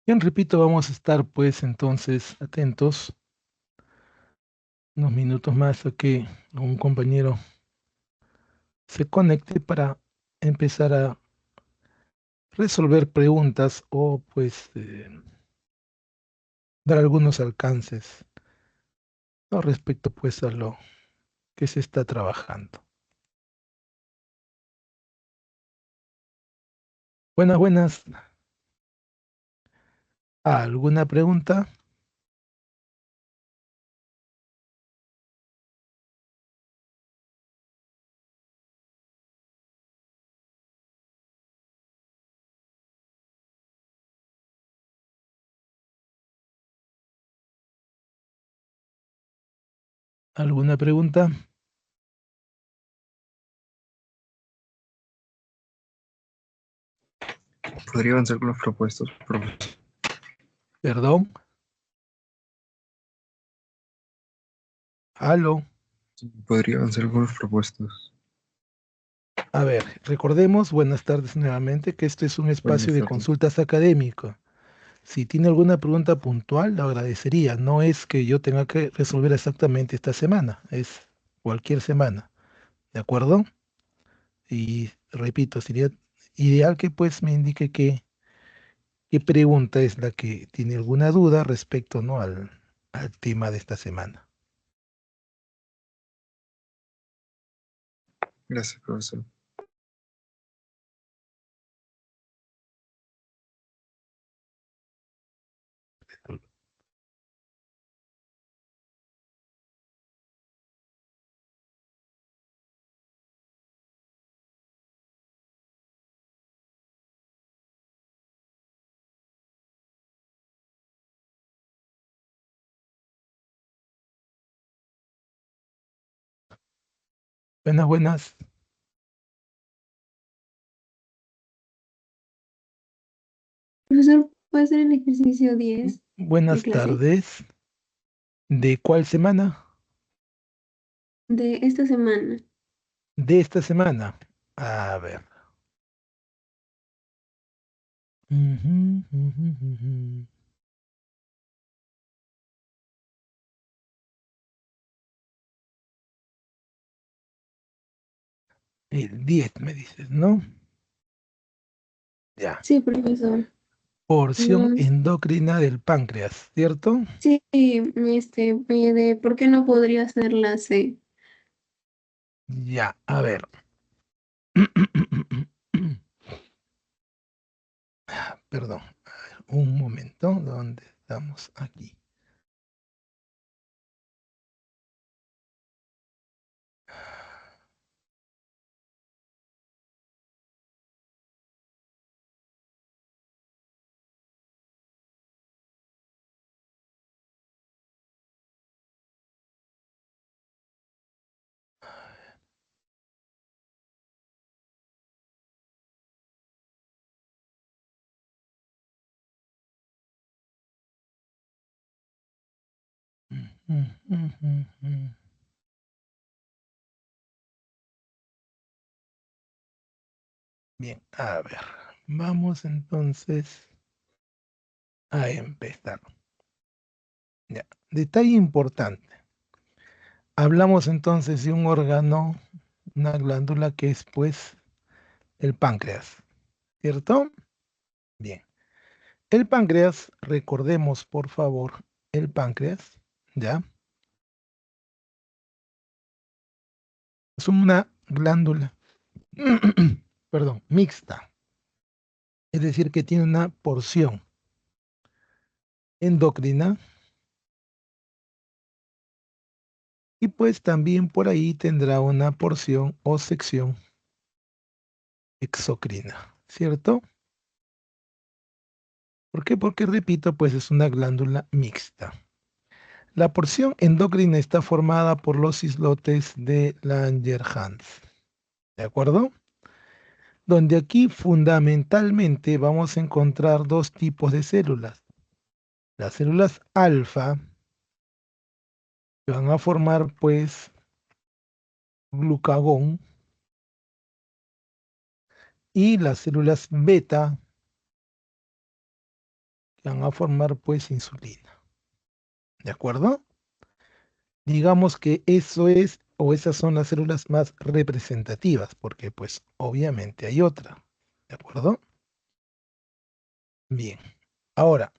Bien, repito, vamos a estar pues entonces atentos unos minutos más a que un compañero se conecte para empezar a resolver preguntas o pues dar algunos alcances, ¿no? Respecto pues a lo que se está trabajando. Buenas, buenas. ¿Alguna pregunta? ¿Alguna pregunta? ¿Podría avanzar con los propuestos, profesor? ¿Perdón? ¿Aló? ¿Podría avanzar con los propuestos? A ver, recordemos, buenas tardes nuevamente, que este es un espacio Buenas de tardes. consultas académicas. Si tiene alguna pregunta puntual, lo agradecería. No es que yo tenga que resolver exactamente esta semana, es cualquier semana, ¿de acuerdo? Y repito, sería ideal que pues me indique qué pregunta es la que tiene alguna duda respecto, ¿no? al tema de esta semana. Gracias, profesor. Buenas, buenas, Profesor, ¿puede hacer el ejercicio 10 de buenas clase tardes. ¿De cuál semana? de esta semana? De esta semana. A ver. Ujú, ujú, ujú. El 10 me dices, ¿no? Ya. Sí, profesor. Porción No, endocrina del páncreas, ¿cierto? sí, de ¿por qué no podría ser la C? Ya, a ver. Perdón, un momento, ¿dónde estamos aquí? Bien, a ver, vamos entonces a empezar. Ya, detalle importante. Hablamos entonces de un órgano, una glándula que es pues el páncreas, ¿cierto? Bien. El páncreas, recordemos por favor, el páncreas, ¿ya? Es una glándula, perdón, mixta, es decir, que tiene una porción endocrina y pues también por ahí tendrá una porción o sección exocrina, ¿cierto? ¿Por qué? Porque, repito, pues es una glándula mixta. La porción endocrina está formada por los islotes de Langerhans, ¿de acuerdo? Donde aquí fundamentalmente vamos a encontrar dos tipos de células. Las células alfa, que van a formar pues glucagón, y las células beta, que van a formar pues insulina. ¿De acuerdo? Digamos que eso es, o esas son las células más representativas, porque pues obviamente hay otra. ¿De acuerdo? Bien. Ahora,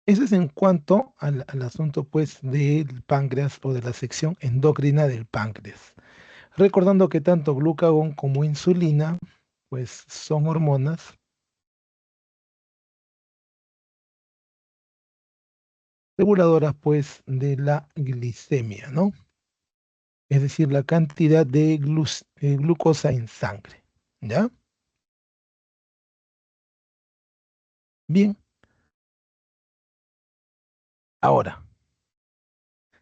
eso es en cuanto al asunto pues del páncreas o de la sección endocrina del páncreas. Recordando que tanto glucagón como insulina pues son hormonas reguladoras pues de la glicemia, ¿no? Es decir, la cantidad de glucosa en sangre, ¿ya? Bien, ahora,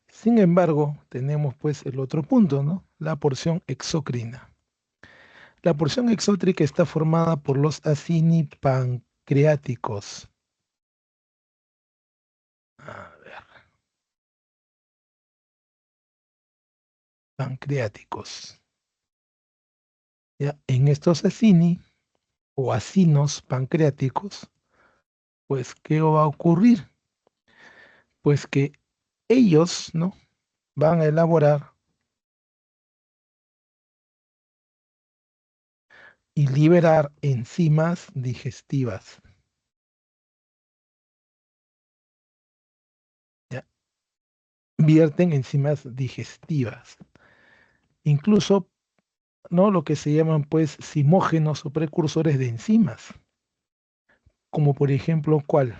sin embargo, tenemos pues el otro punto, ¿no? La porción exocrina. La porción exótrica está formada por los acinipancreáticos. A ver, pancreáticos. Ya, en estos acini o acinos pancreáticos, pues, ¿qué va a ocurrir? Pues que ellos, ¿no? Van a elaborar y liberar enzimas digestivas. ¿Ya? Vierten enzimas digestivas. Incluso, ¿no? Lo que se llaman, pues, zimógenos o precursores de enzimas. Como por ejemplo, ¿cuál?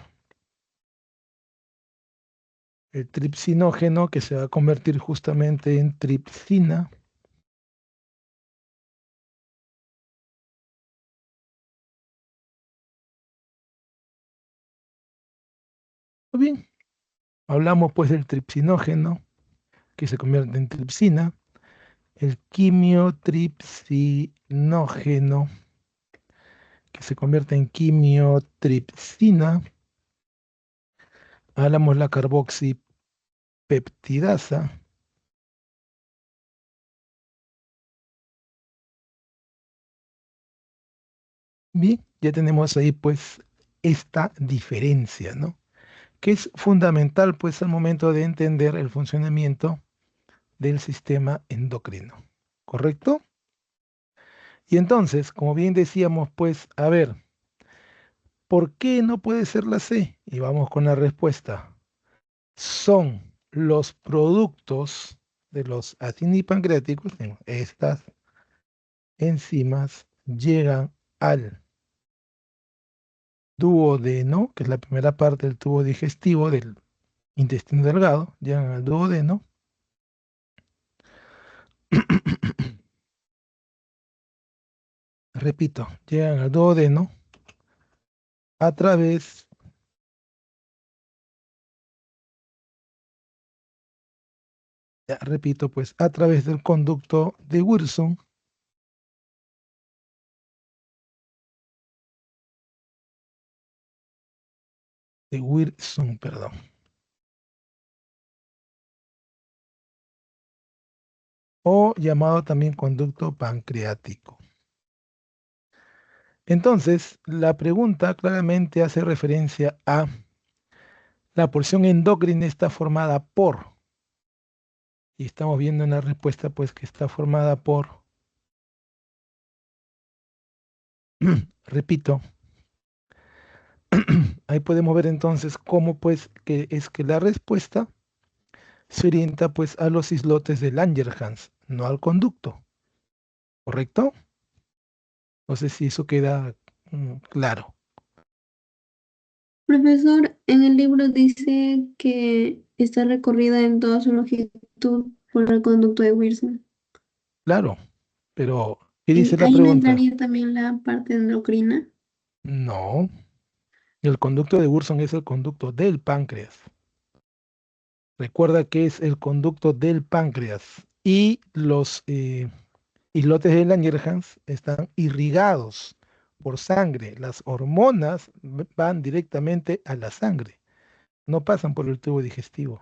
El tripsinógeno, que se va a convertir justamente en tripsina. Muy bien, hablamos pues del tripsinógeno, que se convierte en tripsina, el quimiotripsinógeno, que se convierte en quimiotripsina, hablamos la carboxipeptidasa. Bien, ya tenemos ahí pues esta diferencia, ¿no? Que es fundamental pues al momento de entender el funcionamiento del sistema endocrino, ¿correcto? Y entonces, como bien decíamos, pues, a ver, ¿por qué no puede ser la C? Y vamos con la respuesta. Son los productos de los acinipancreáticos, estas enzimas llegan al duodeno, que es la primera parte del tubo digestivo del intestino delgado, llegan al duodeno. Repito, llegan al duodeno a través, ya repito, pues a través del conducto de Wilson, perdón. O llamado también conducto pancreático. Entonces, la pregunta claramente hace referencia a la porción endocrina está formada por, y estamos viendo en la respuesta pues que está formada por, repito, ahí podemos ver entonces cómo pues que es que la respuesta se orienta pues a los islotes de Langerhans, no al conducto, ¿correcto? No sé si eso queda claro. Profesor, en el libro dice que está recorrida en toda su longitud por el conducto de Wilson. Claro, pero ¿qué dice la Ahí no pregunta? entraría también la parte endocrina. No, el conducto de Wilson es el conducto del páncreas. Recuerda que es el conducto del páncreas y los islotes de Langerhans están irrigados por sangre. Las hormonas van directamente a la sangre, no pasan por el tubo digestivo.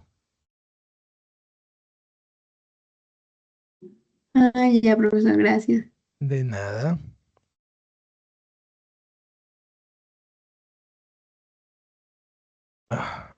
Ah, ya, profesor, gracias. De nada. Ah.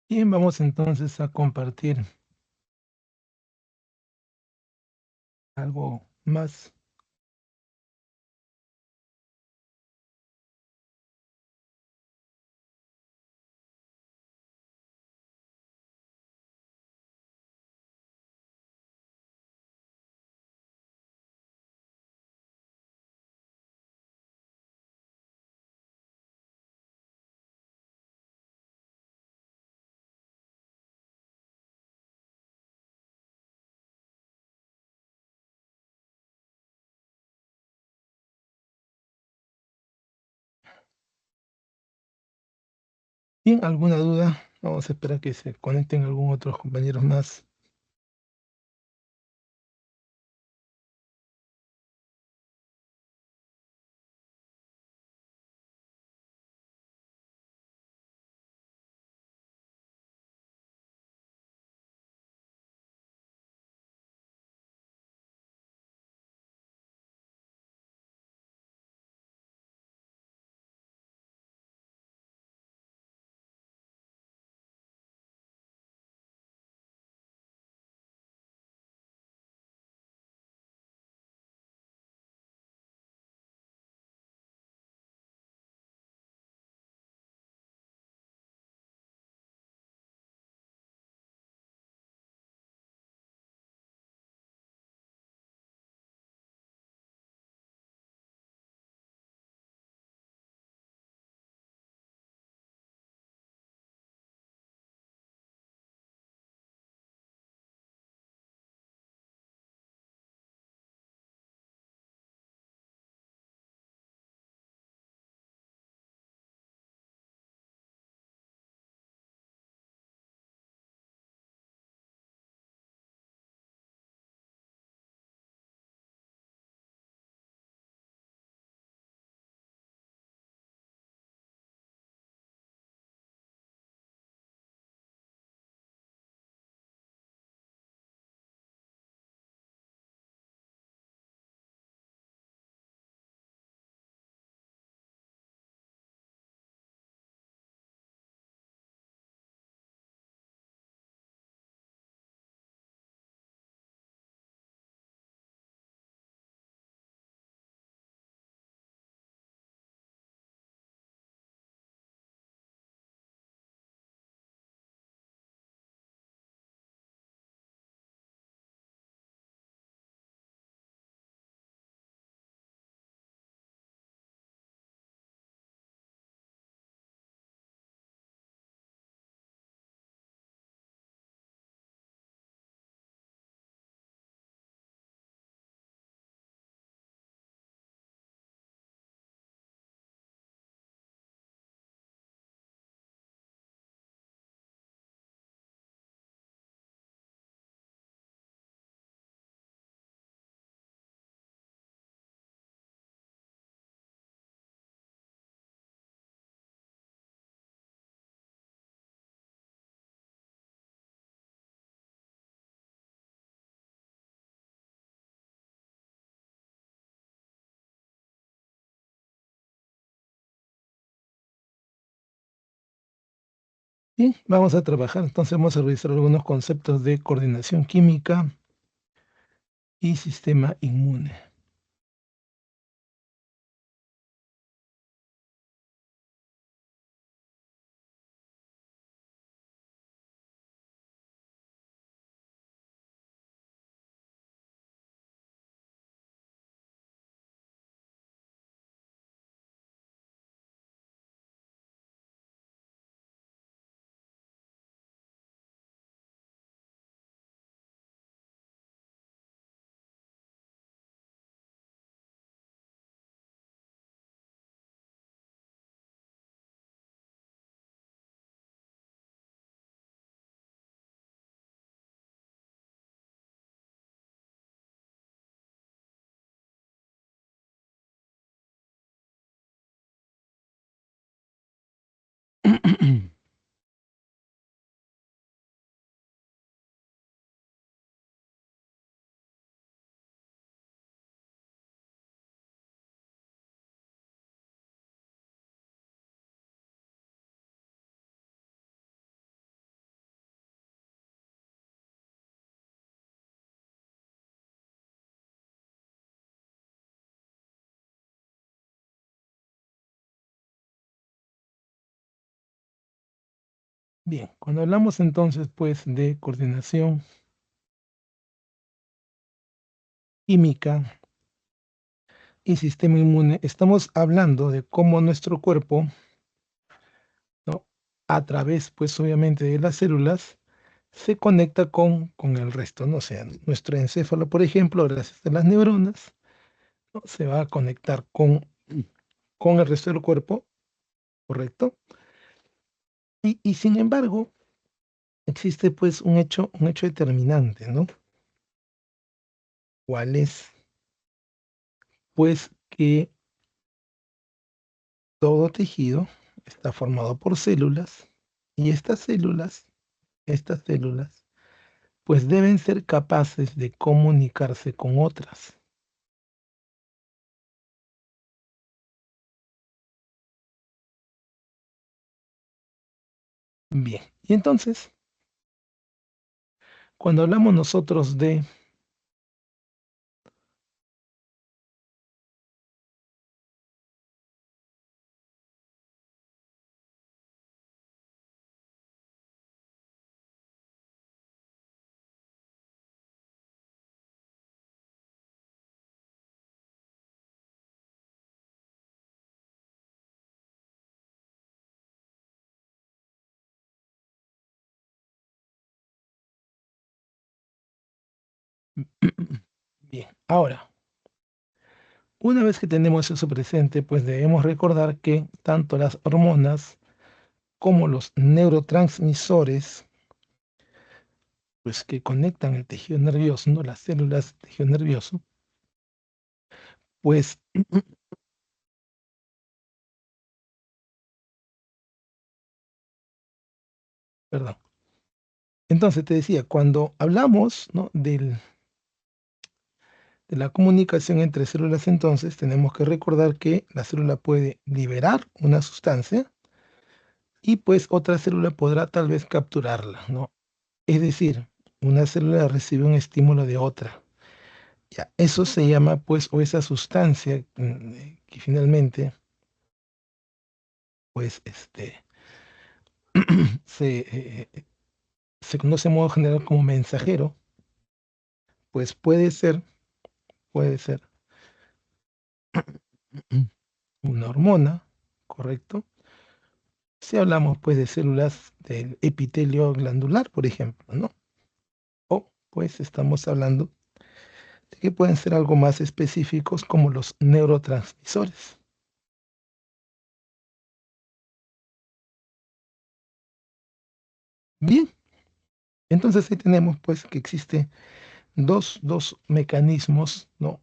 Bien, vamos entonces a compartir algo más. Bien, ¿alguna duda? Vamos a esperar que se conecten algunos otros compañeros más. Bien, vamos a trabajar. Entonces vamos a revisar algunos conceptos de coordinación química y sistema inmune. Bien, cuando hablamos entonces pues de coordinación química y sistema inmune, estamos hablando de cómo nuestro cuerpo, ¿no? A través pues obviamente de las células, se conecta con el resto, ¿no? O sea, nuestro encéfalo, por ejemplo, gracias a las neuronas, ¿no? Se va a conectar con el resto del cuerpo, ¿correcto? Y sin embargo, existe pues un hecho determinante, ¿no? ¿Cuál es? Pues que todo tejido está formado por células y estas células, pues deben ser capaces de comunicarse con otras. Bien, y entonces, cuando hablamos nosotros de bien, ahora, una vez que tenemos eso presente, pues debemos recordar que tanto las hormonas como los neurotransmisores, pues que conectan el tejido nervioso, ¿no? Las células del tejido nervioso, pues, perdón. Entonces te decía, cuando hablamos, ¿no? De la comunicación entre células, entonces tenemos que recordar que la célula puede liberar una sustancia y pues otra célula podrá tal vez capturarla, ¿no? Es decir, una célula recibe un estímulo de otra. Ya, eso se llama pues, o esa sustancia que finalmente, pues, se, se conoce de modo general como mensajero, pues puede ser una hormona, ¿correcto? Si hablamos pues de células del epitelio glandular, por ejemplo, ¿no? O pues estamos hablando de que pueden ser algo más específicos como los neurotransmisores. Bien, entonces ahí tenemos pues que existe dos mecanismos, ¿no?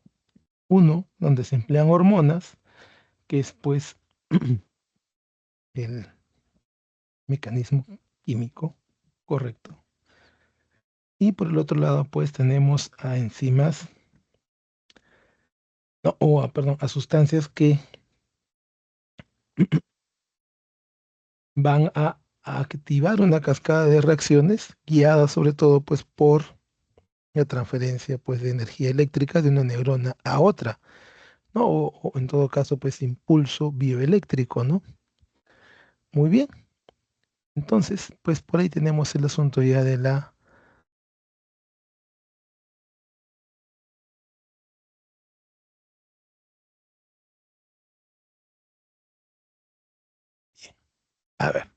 Uno donde se emplean hormonas, que es pues el mecanismo químico, correcto. Y por el otro lado pues tenemos a enzimas, no, perdón, a sustancias que van a activar una cascada de reacciones guiadas sobre todo pues por la transferencia pues de energía eléctrica de una neurona a otra, ¿no? O en todo caso pues impulso bioeléctrico, ¿no? Muy bien, entonces pues por ahí tenemos el asunto ya de la... A ver,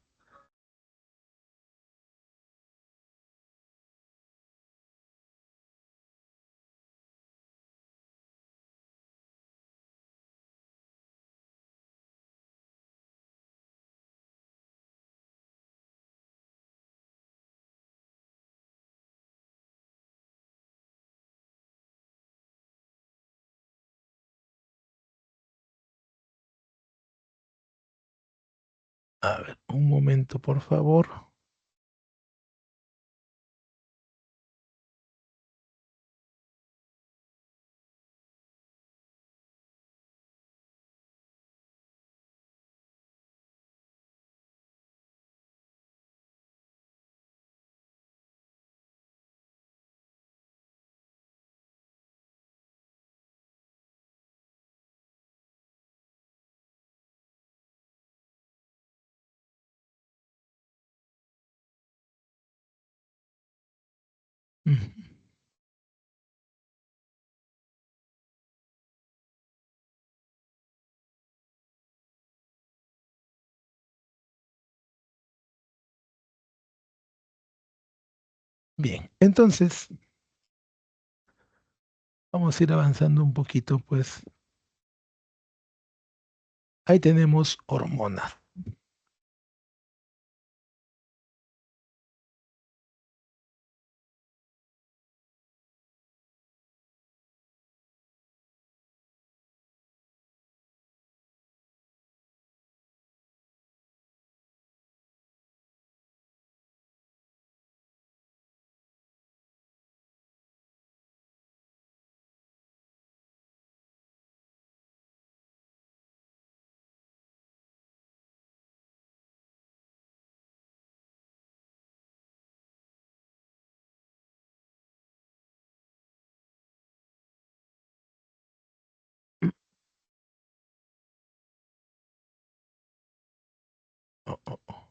a ver, un momento por favor. Ujú. Bien, entonces vamos a ir avanzando un poquito, pues ahí tenemos hormonas. Oh, oh, oh.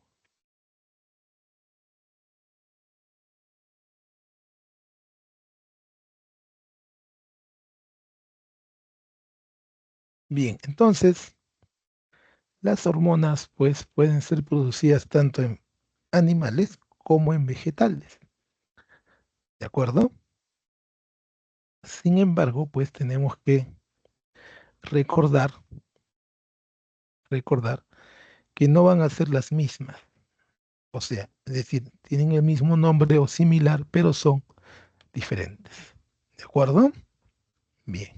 Bien, entonces las hormonas pues pueden ser producidas tanto en animales como en vegetales, ¿de acuerdo? Sin embargo, pues tenemos que recordar, recordar que no van a ser las mismas. O sea, es decir, tienen el mismo nombre o similar, pero son diferentes. ¿De acuerdo? Bien.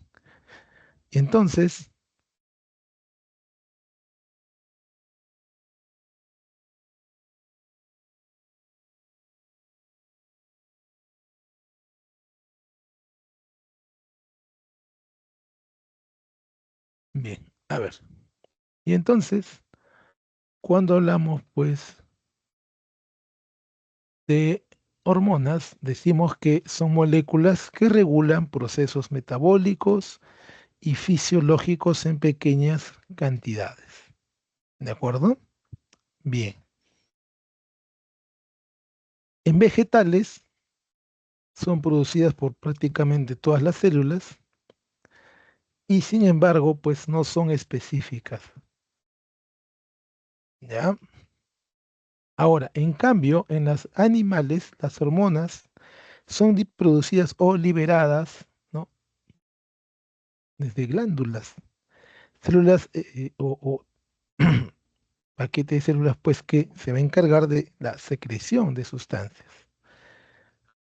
Y entonces, bien, a ver. Y entonces, cuando hablamos, pues, de hormonas, decimos que son moléculas que regulan procesos metabólicos y fisiológicos en pequeñas cantidades. ¿De acuerdo? Bien. En vegetales son producidas por prácticamente todas las células y sin embargo, pues no son específicas. ¿Ya? Ahora, en cambio, en los animales, las hormonas son producidas o liberadas, ¿no? Desde glándulas, células o paquete de células, pues que se va a encargar de la secreción de sustancias.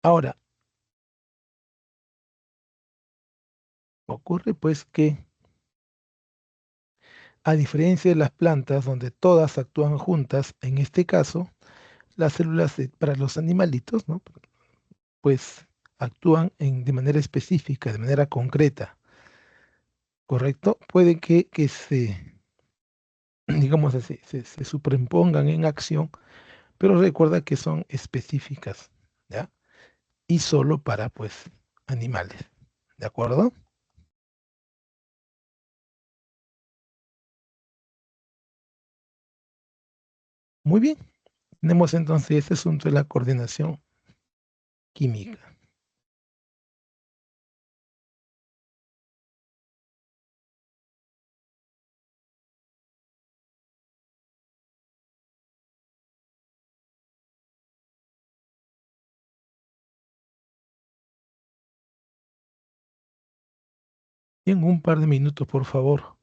Ahora, ocurre pues que, a diferencia de las plantas, donde todas actúan juntas, en este caso, las células para los animalitos, ¿no? Pues actúan de manera específica, de manera concreta, ¿correcto? Puede que se, digamos así, se superimpongan en acción, pero recuerda que son específicas, ¿ya? Y solo para, pues, animales, ¿de acuerdo? Muy bien. Tenemos entonces este asunto de la coordinación química. En un par de minutos, por favor.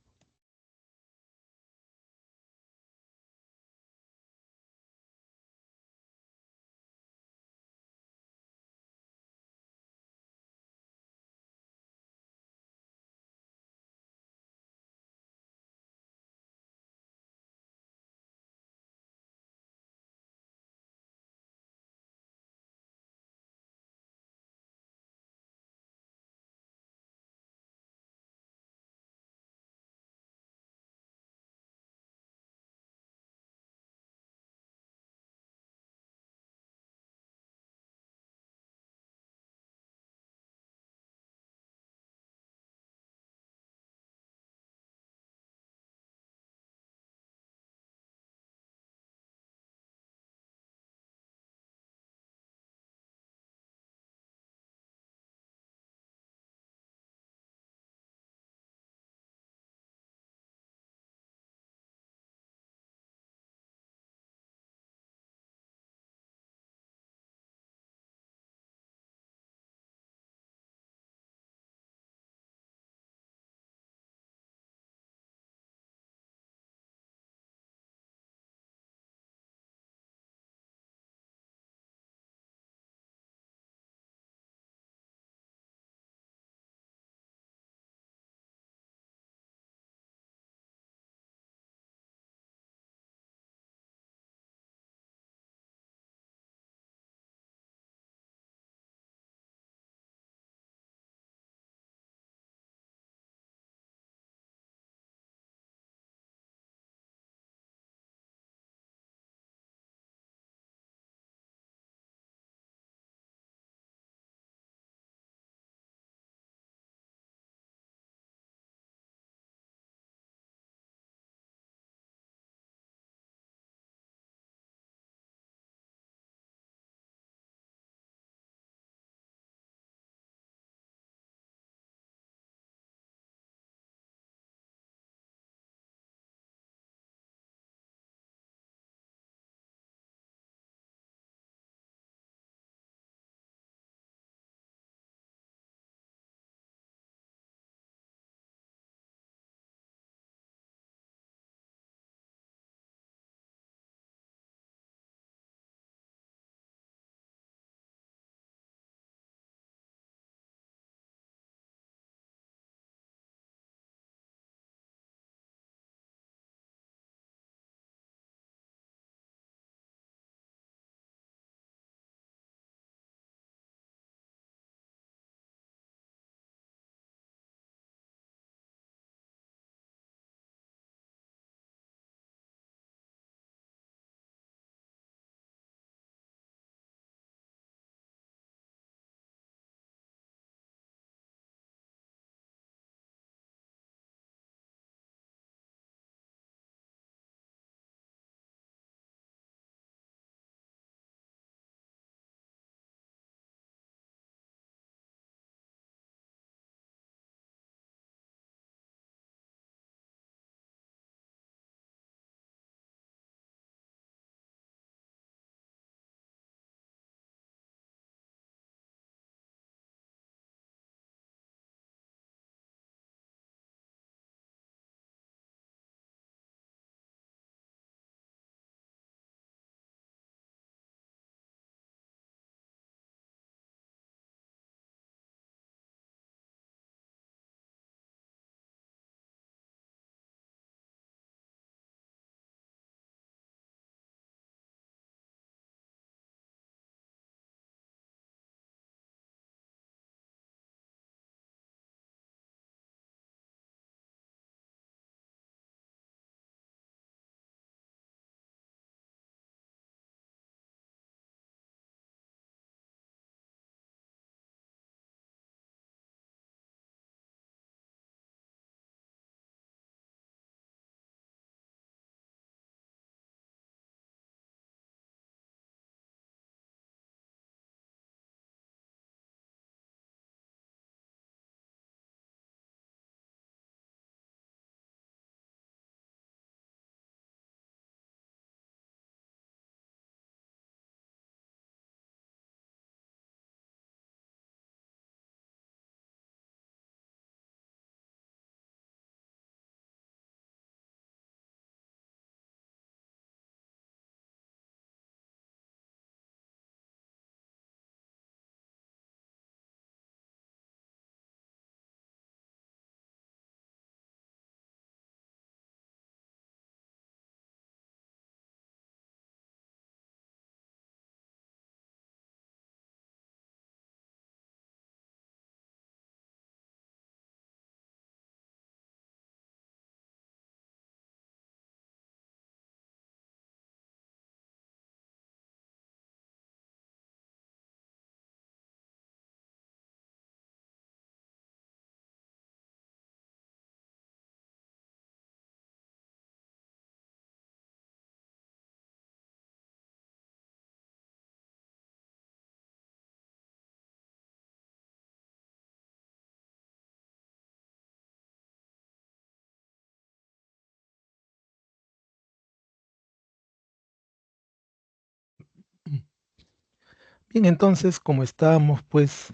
Bien, entonces, como estábamos pues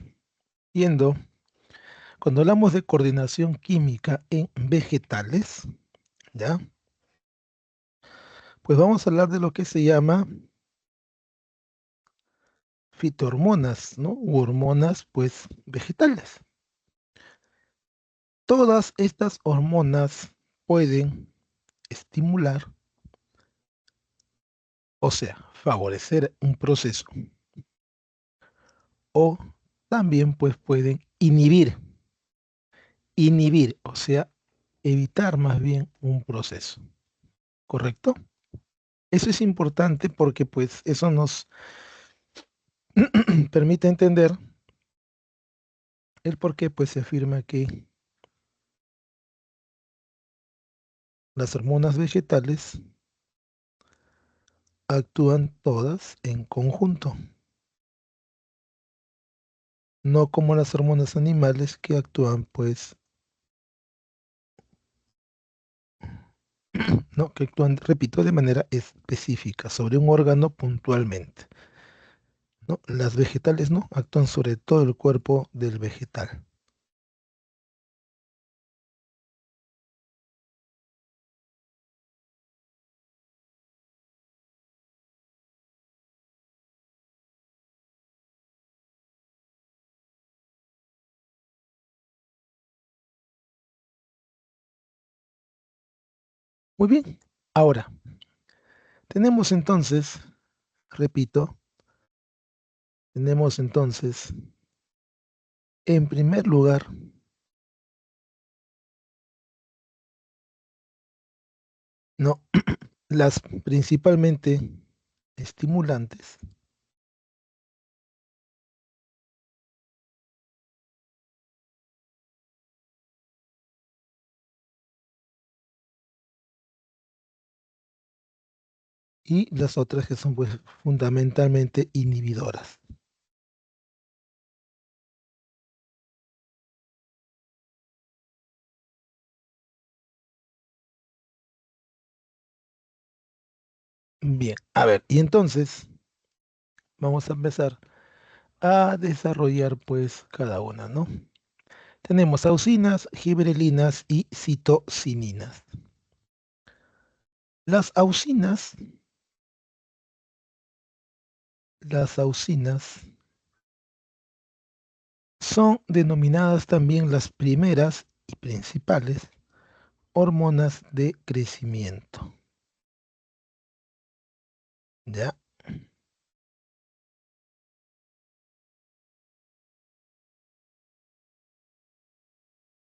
viendo, cuando hablamos de coordinación química en vegetales, ¿ya? Pues vamos a hablar de lo que se llama fitohormonas, ¿no? U hormonas, pues, vegetales. Todas estas hormonas pueden estimular, o sea, favorecer un proceso, o también, pues, pueden inhibir, o sea, evitar más bien un proceso, ¿correcto? Eso es importante porque, pues, eso nos permite entender el por qué, pues, se afirma que las hormonas vegetales actúan todas en conjunto, no como las hormonas animales que actúan, pues, no, que actúan, repito, de manera específica sobre un órgano puntualmente, ¿no? Las vegetales no, actúan sobre todo el cuerpo del vegetal. Muy bien, ahora, tenemos entonces, repito, tenemos entonces, en primer lugar, no, las principalmente estimulantes, y las otras que son, pues, fundamentalmente inhibidoras. Bien, a ver, y entonces vamos a empezar a desarrollar, pues, cada una, ¿no? Tenemos auxinas, giberelinas y citocininas. Las auxinas, las auxinas son denominadas también las primeras y principales hormonas de crecimiento. ¿Ya?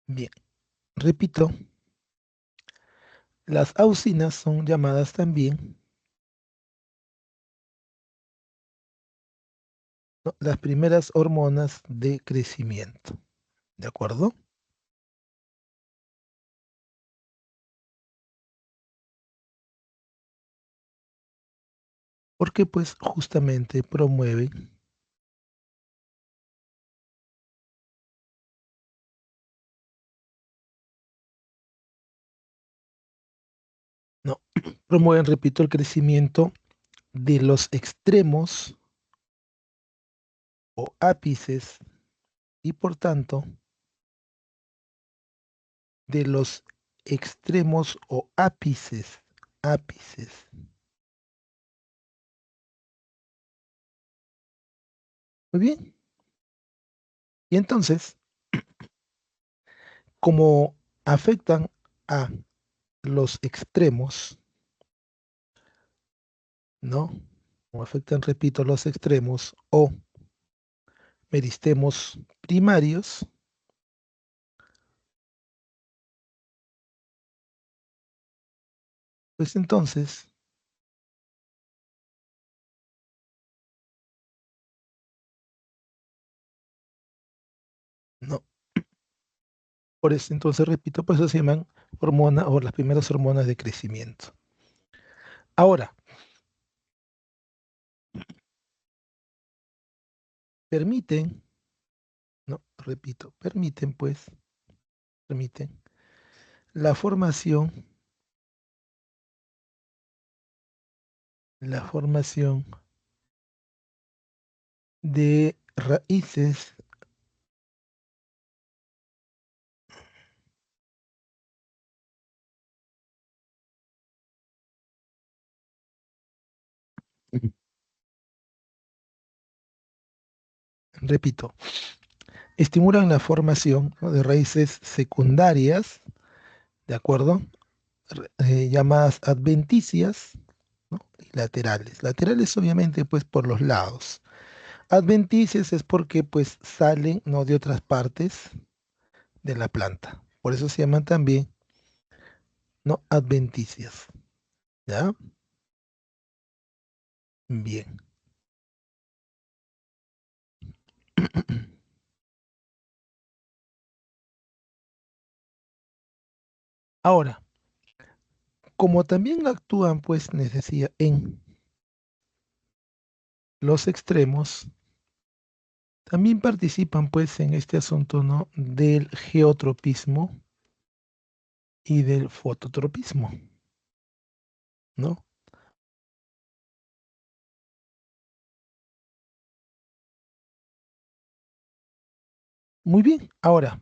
Bien, repito, las auxinas son llamadas también, ¿no?, las primeras hormonas de crecimiento. ¿De acuerdo? Porque pues justamente promueven, no, promueven, repito, el crecimiento de los extremos o ápices y por tanto de los extremos o ápices. Muy bien. Y entonces, como afectan a los extremos, ¿no? Como afectan, repito, los extremos o meristemos primarios, pues entonces, no. Por eso entonces, repito, pues eso se llaman hormonas o las primeras hormonas de crecimiento. Ahora, permiten, no, repito, permiten la formación, la formación de raíces repito, estimulan la formación, ¿no?, de raíces secundarias, ¿de acuerdo? Llamadas adventicias, ¿no?, y laterales. Laterales obviamente pues por los lados. Adventicias es porque pues salen, ¿no?, de otras partes de la planta. Por eso se llaman también, ¿no?, adventicias. ¿Ya? Bien. Ahora, como también actúan, pues, decía, en los extremos, también participan, pues, en este asunto, ¿no?, del geotropismo y del fototropismo, ¿no? Muy bien. Ahora,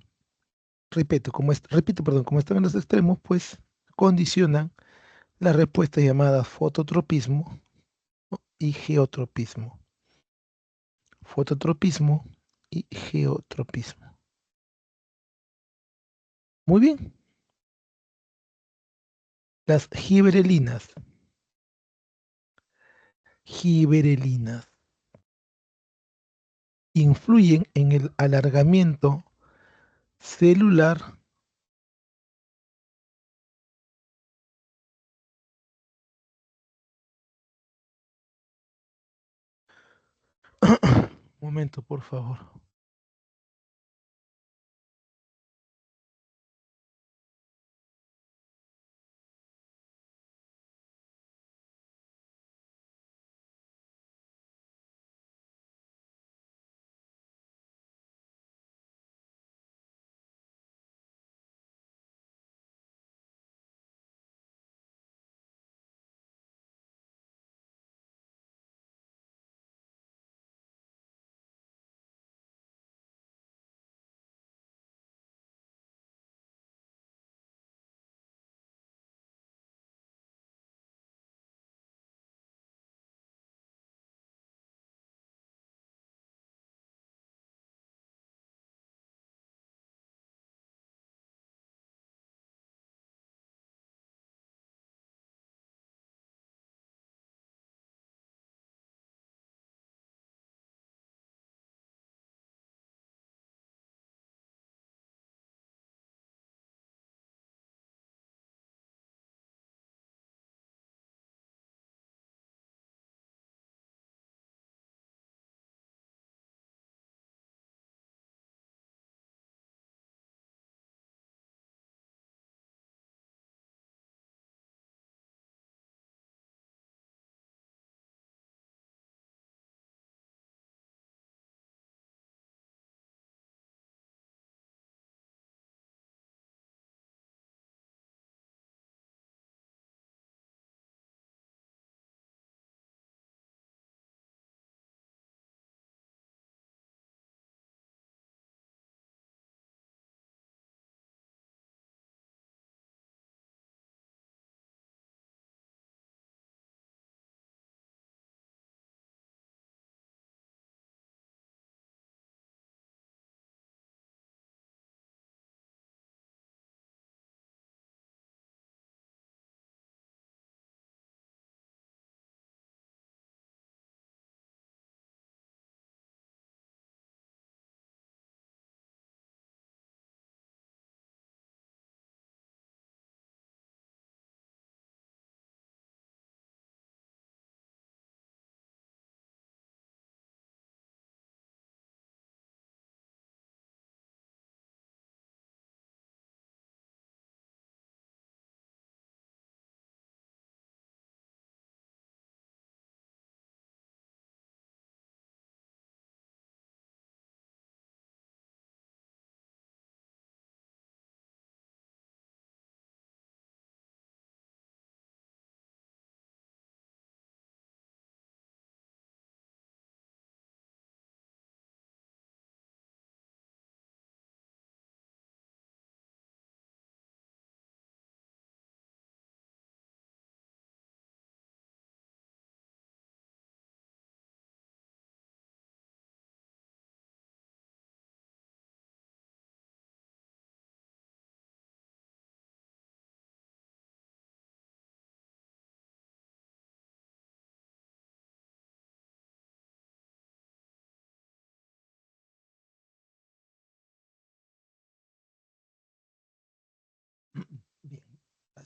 repito, como están en los extremos, pues, condicionan la respuesta llamada fototropismo, ¿no?, y geotropismo. Fototropismo y geotropismo. Muy bien. Las giberelinas influyen en el alargamiento celular. Un momento, por favor.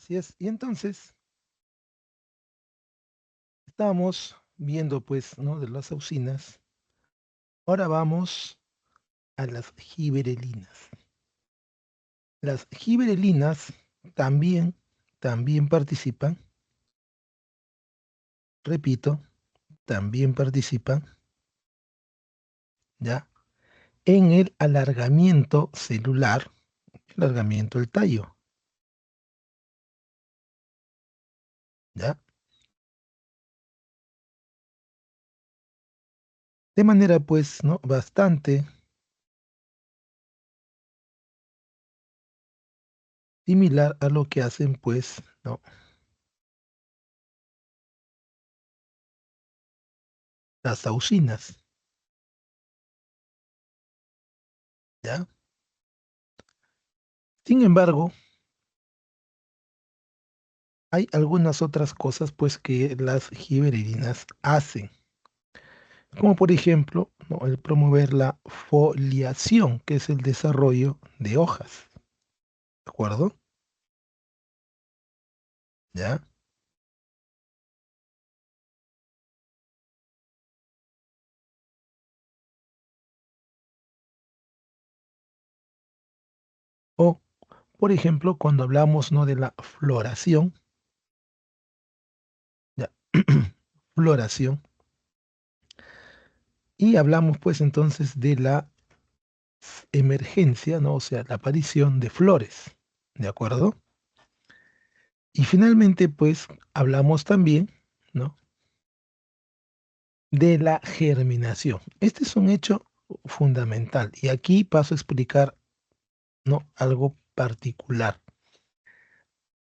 Así es. Y entonces, estábamos viendo, pues, ¿no? De las auxinas. Ahora vamos a las giberelinas. Las giberelinas también participan, repito, también participan, ¿ya? En el alargamiento celular, alargamiento del tallo, ¿ya? De manera, pues, ¿no? Bastante similar a lo que hacen, pues, ¿no? Las auxinas, ¿ya? Sin embargo, hay algunas otras cosas, pues, que las giberelinas hacen, como por ejemplo, ¿no? El promover la foliación, que es el desarrollo de hojas, ¿de acuerdo? ¿Ya? O, por ejemplo, cuando hablamos, ¿no? De la floración, ¿ya? Floración, y hablamos, pues, entonces de la emergencia, ¿no? O sea, la aparición de flores, ¿de acuerdo? Y finalmente, pues, hablamos también, ¿no? De la germinación. Este es un hecho fundamental y aquí paso a explicar, ¿no? Algo particular.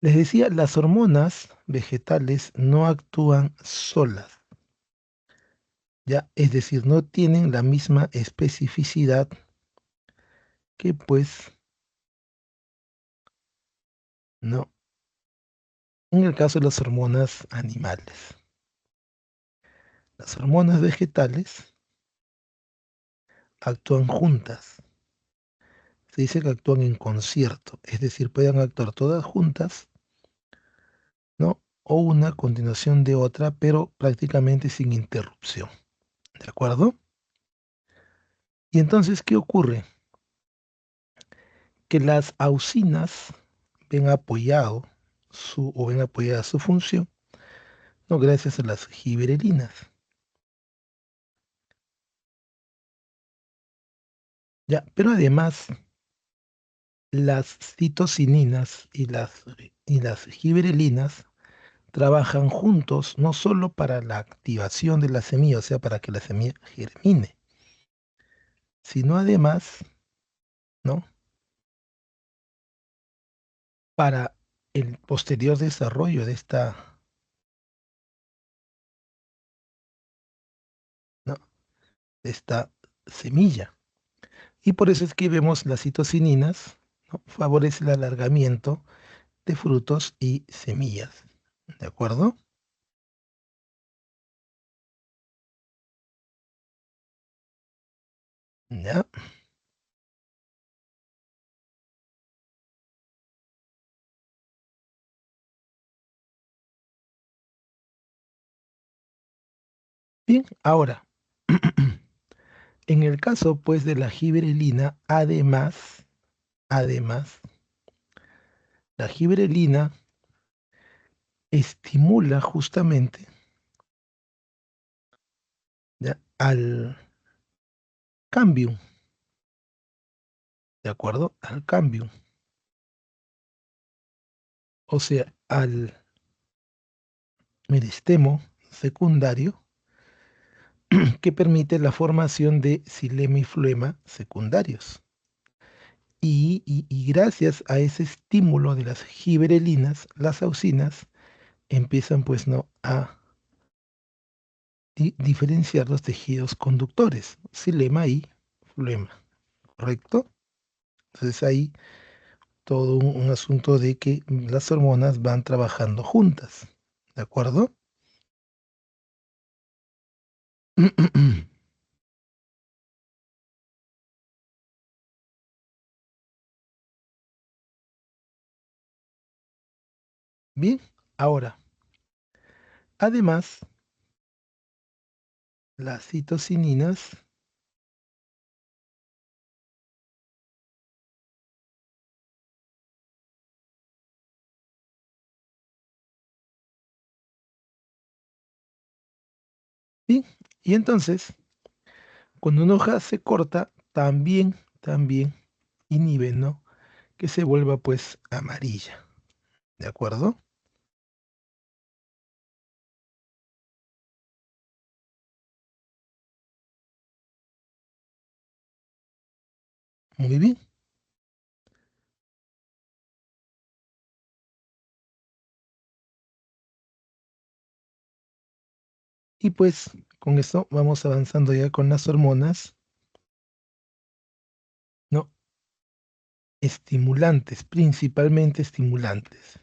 Les decía, las hormonas vegetales no actúan solas, ¿ya? Es decir, no tienen la misma especificidad que, pues, ¿no? En el caso de las hormonas animales. Las hormonas vegetales actúan juntas. Se dice que actúan en concierto, es decir, pueden actuar todas juntas, ¿no? O una a continuación de otra, pero prácticamente sin interrupción, ¿de acuerdo? Y entonces, ¿qué ocurre? Que las auxinas ven apoyado ven apoyada su función, ¿no? Gracias a las giberelinas, ¿ya? Pero además, las citocininas y las giberelinas trabajan juntos no solo para la activación de la semilla, o sea, para que la semilla germine, sino además, ¿no? Para el posterior desarrollo de esta, ¿no? De esta semilla. Y por eso es que vemos las citocininas, ¿no? Favorece el alargamiento de frutos y semillas. ¿De acuerdo? Ya. Bien, ahora, en el caso pues de la giberelina, además, la giberelina estimula justamente, ¿ya? Al cambium, ¿de acuerdo? Al cambium, o sea, al meristemo secundario que permite la formación de xilema y floema secundarios. Y gracias a ese estímulo de las giberelinas, las auxinas empiezan pues no a diferenciar los tejidos conductores, xilema y floema, ¿correcto? Entonces ahí todo un asunto de que las hormonas van trabajando juntas, ¿de acuerdo? Bien, ahora, además, las citocininas bien, y entonces, cuando una hoja se corta, también inhibe, ¿no? Que se vuelva pues amarilla, ¿de acuerdo? Muy bien. Y pues con esto vamos avanzando ya con las hormonas, ¿no? Estimulantes, principalmente estimulantes.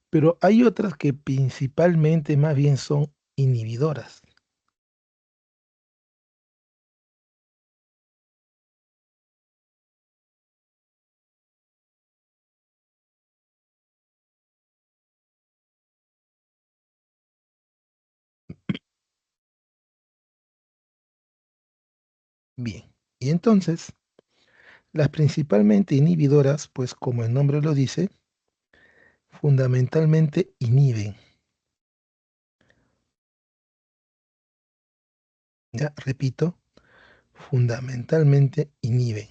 Pero hay otras que principalmente más bien son inhibidoras. Bien. Y entonces, las principalmente inhibidoras, pues como el nombre lo dice, fundamentalmente inhiben. Ya, repito, fundamentalmente inhiben.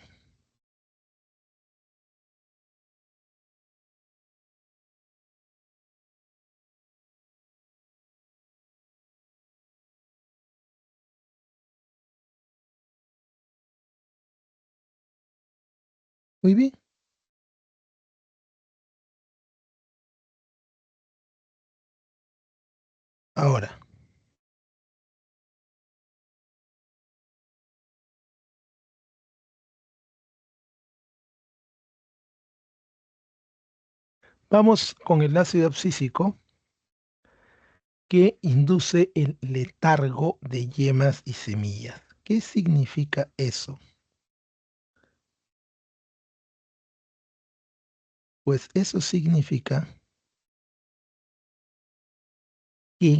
Muy bien. Ahora, vamos con el ácido abscísico que induce el letargo de yemas y semillas. ¿Qué significa eso? Pues eso significa que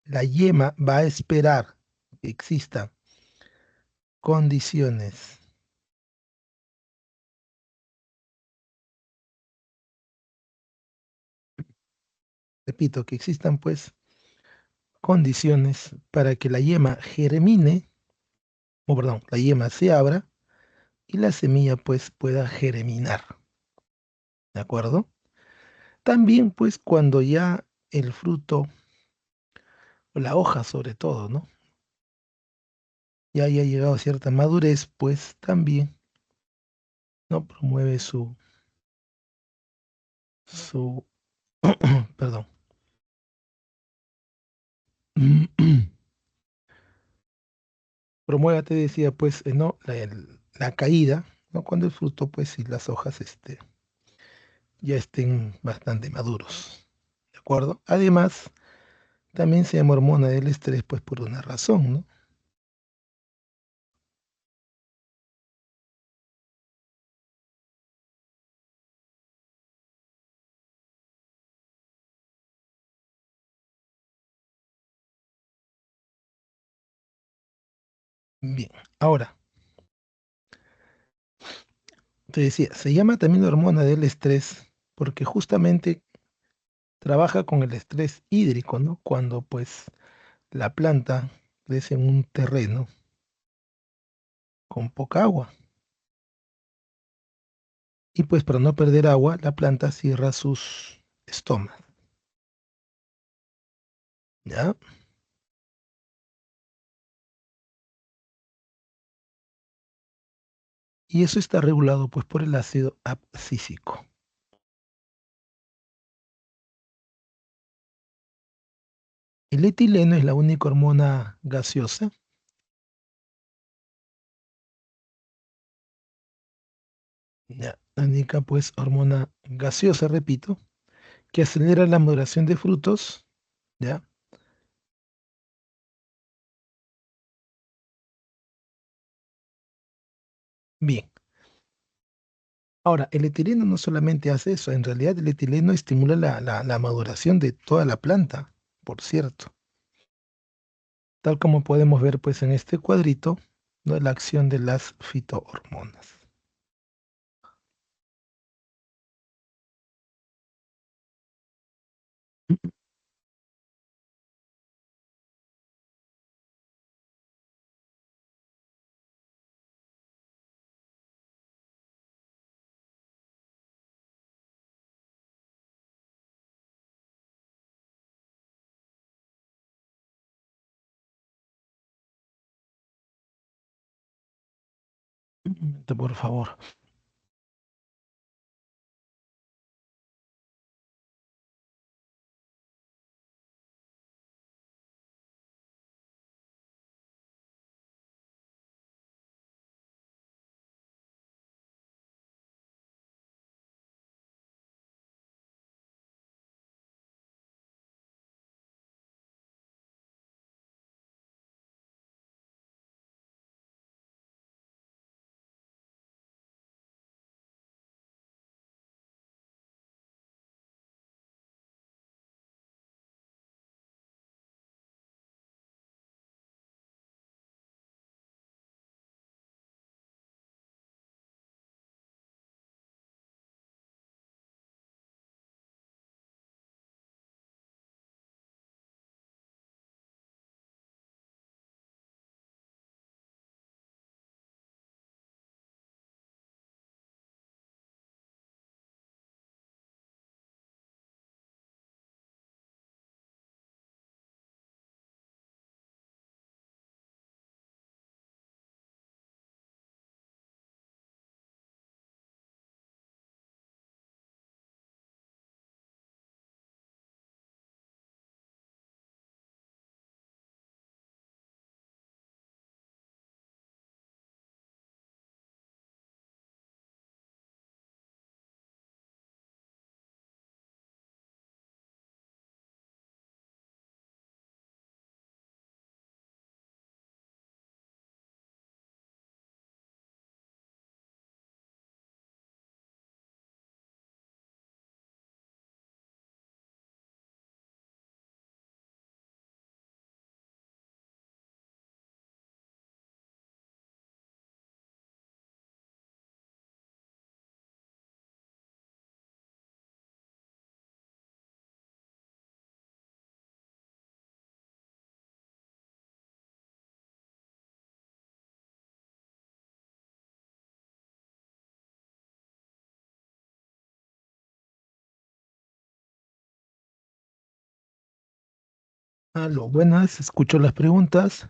la yema va a esperar que existan condiciones, repito, que existan pues condiciones para que la yema germine, o perdón, la yema se abra y la semilla pues pueda germinar, ¿de acuerdo? También pues cuando ya el fruto, o la hoja sobre todo, ¿no? Ya haya llegado a cierta madurez, pues también, ¿no? Promueve su, perdón, promueve, te decía, pues, ¿no? La caída, ¿no? Cuando el fruto, pues, y las hojas, ya estén bastante maduros, ¿de acuerdo? Además, también se llama hormona del estrés, pues, por una razón, ¿no? Bien, ahora, te decía, se llama también hormona del estrés porque justamente trabaja con el estrés hídrico, ¿no? Cuando, pues, la planta crece en un terreno con poca agua. Y pues para no perder agua, la planta cierra sus estomas, ¿ya? Y eso está regulado pues por el ácido abscísico. El etileno es la única hormona gaseosa, ¿ya? La única pues hormona gaseosa, repito, que acelera la maduración de frutos, ¿ya? Bien, Ahora, el etileno no solamente hace eso, en realidad el etileno estimula la maduración de toda la planta, por cierto. Tal como podemos ver pues en este cuadrito, ¿no? La acción de las fitohormonas. Un momento, por favor. Aló, buenas, escucho las preguntas.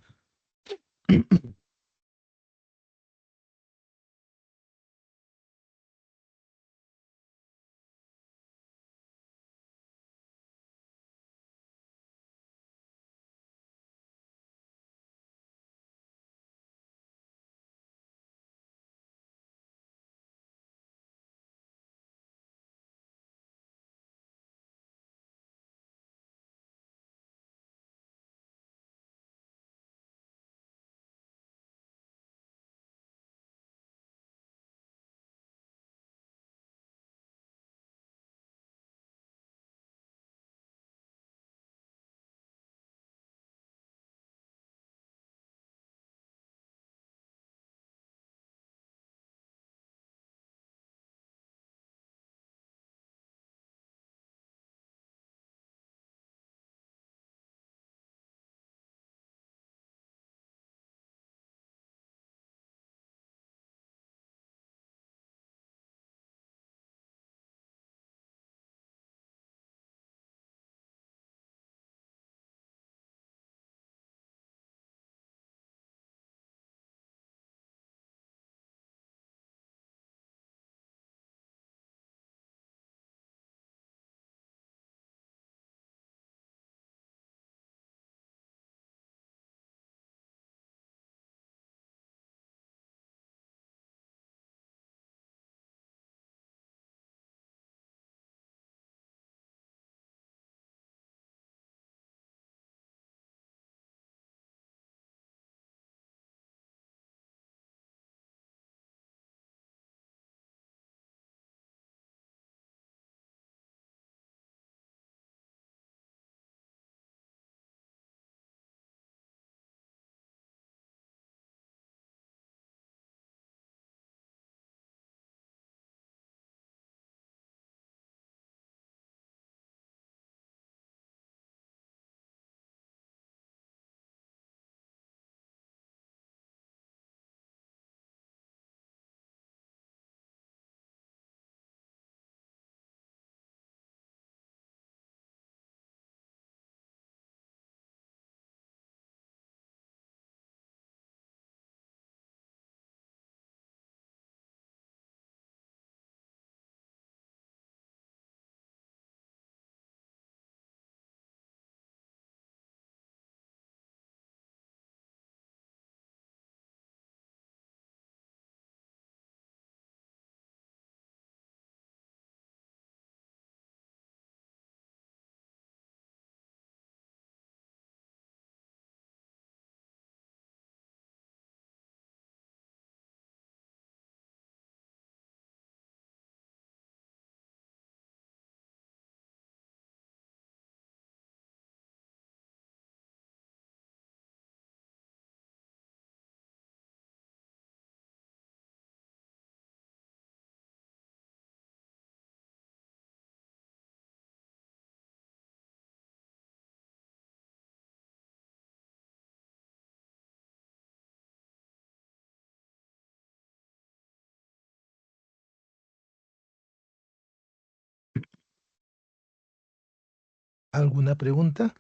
¿Alguna pregunta?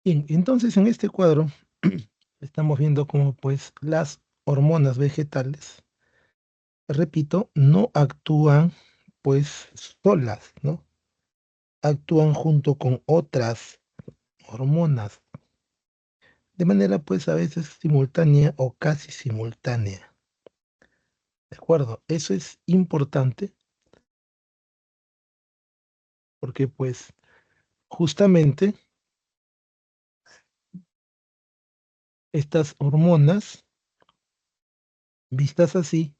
Bien, entonces en este cuadro estamos viendo cómo pues las hormonas vegetales, repito, no actúan pues solas, ¿no? Actúan junto con otras hormonas, de manera pues a veces simultánea o casi simultánea. ¿De acuerdo? Eso es importante porque pues justamente estas hormonas, vistas así,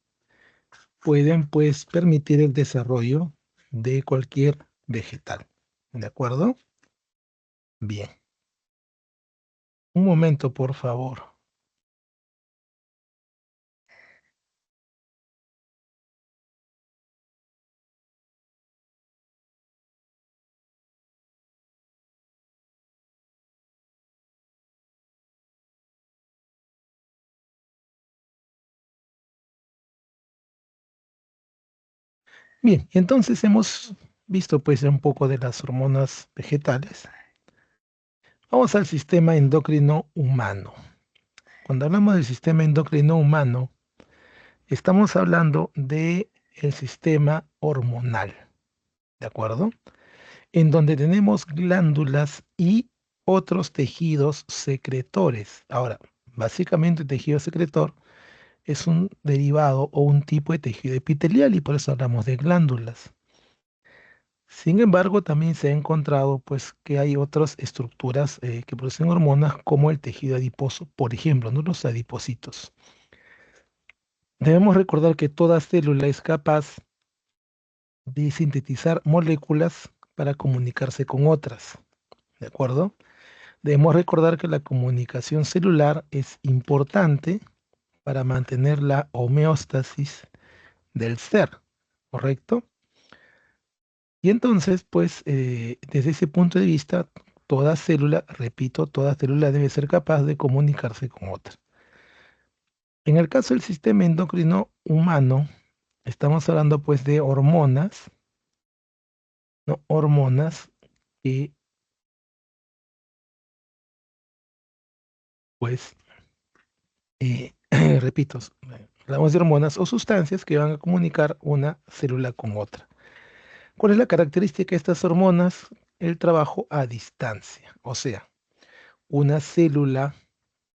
pueden pues permitir el desarrollo de cualquier vegetal. ¿De acuerdo? Bien. Un momento, por favor. Bien, entonces hemos visto pues un poco de las hormonas vegetales. Vamos al sistema endocrino humano. Cuando hablamos del sistema endocrino humano, estamos hablando de el sistema hormonal, ¿de acuerdo? En donde tenemos glándulas y otros tejidos secretores. Ahora, básicamente el tejido secretor es un derivado o un tipo de tejido epitelial y por eso hablamos de glándulas. Sin embargo, también se ha encontrado pues, que hay otras estructuras que producen hormonas como el tejido adiposo, por ejemplo, ¿no? Los adipocitos. Debemos recordar que toda célula es capaz de sintetizar moléculas para comunicarse con otras, ¿de acuerdo? Debemos recordar que la comunicación celular es importante para mantener la homeostasis del ser, ¿correcto? Y entonces, pues, desde ese punto de vista, toda célula, repito, toda célula debe ser capaz de comunicarse con otra. En el caso del sistema endocrino humano, estamos hablando pues de hormonas, ¿no? Hormonas que, pues, repito, hablamos de hormonas o sustancias que van a comunicar una célula con otra. ¿Cuál es la característica de estas hormonas? El trabajo a distancia, o sea, una célula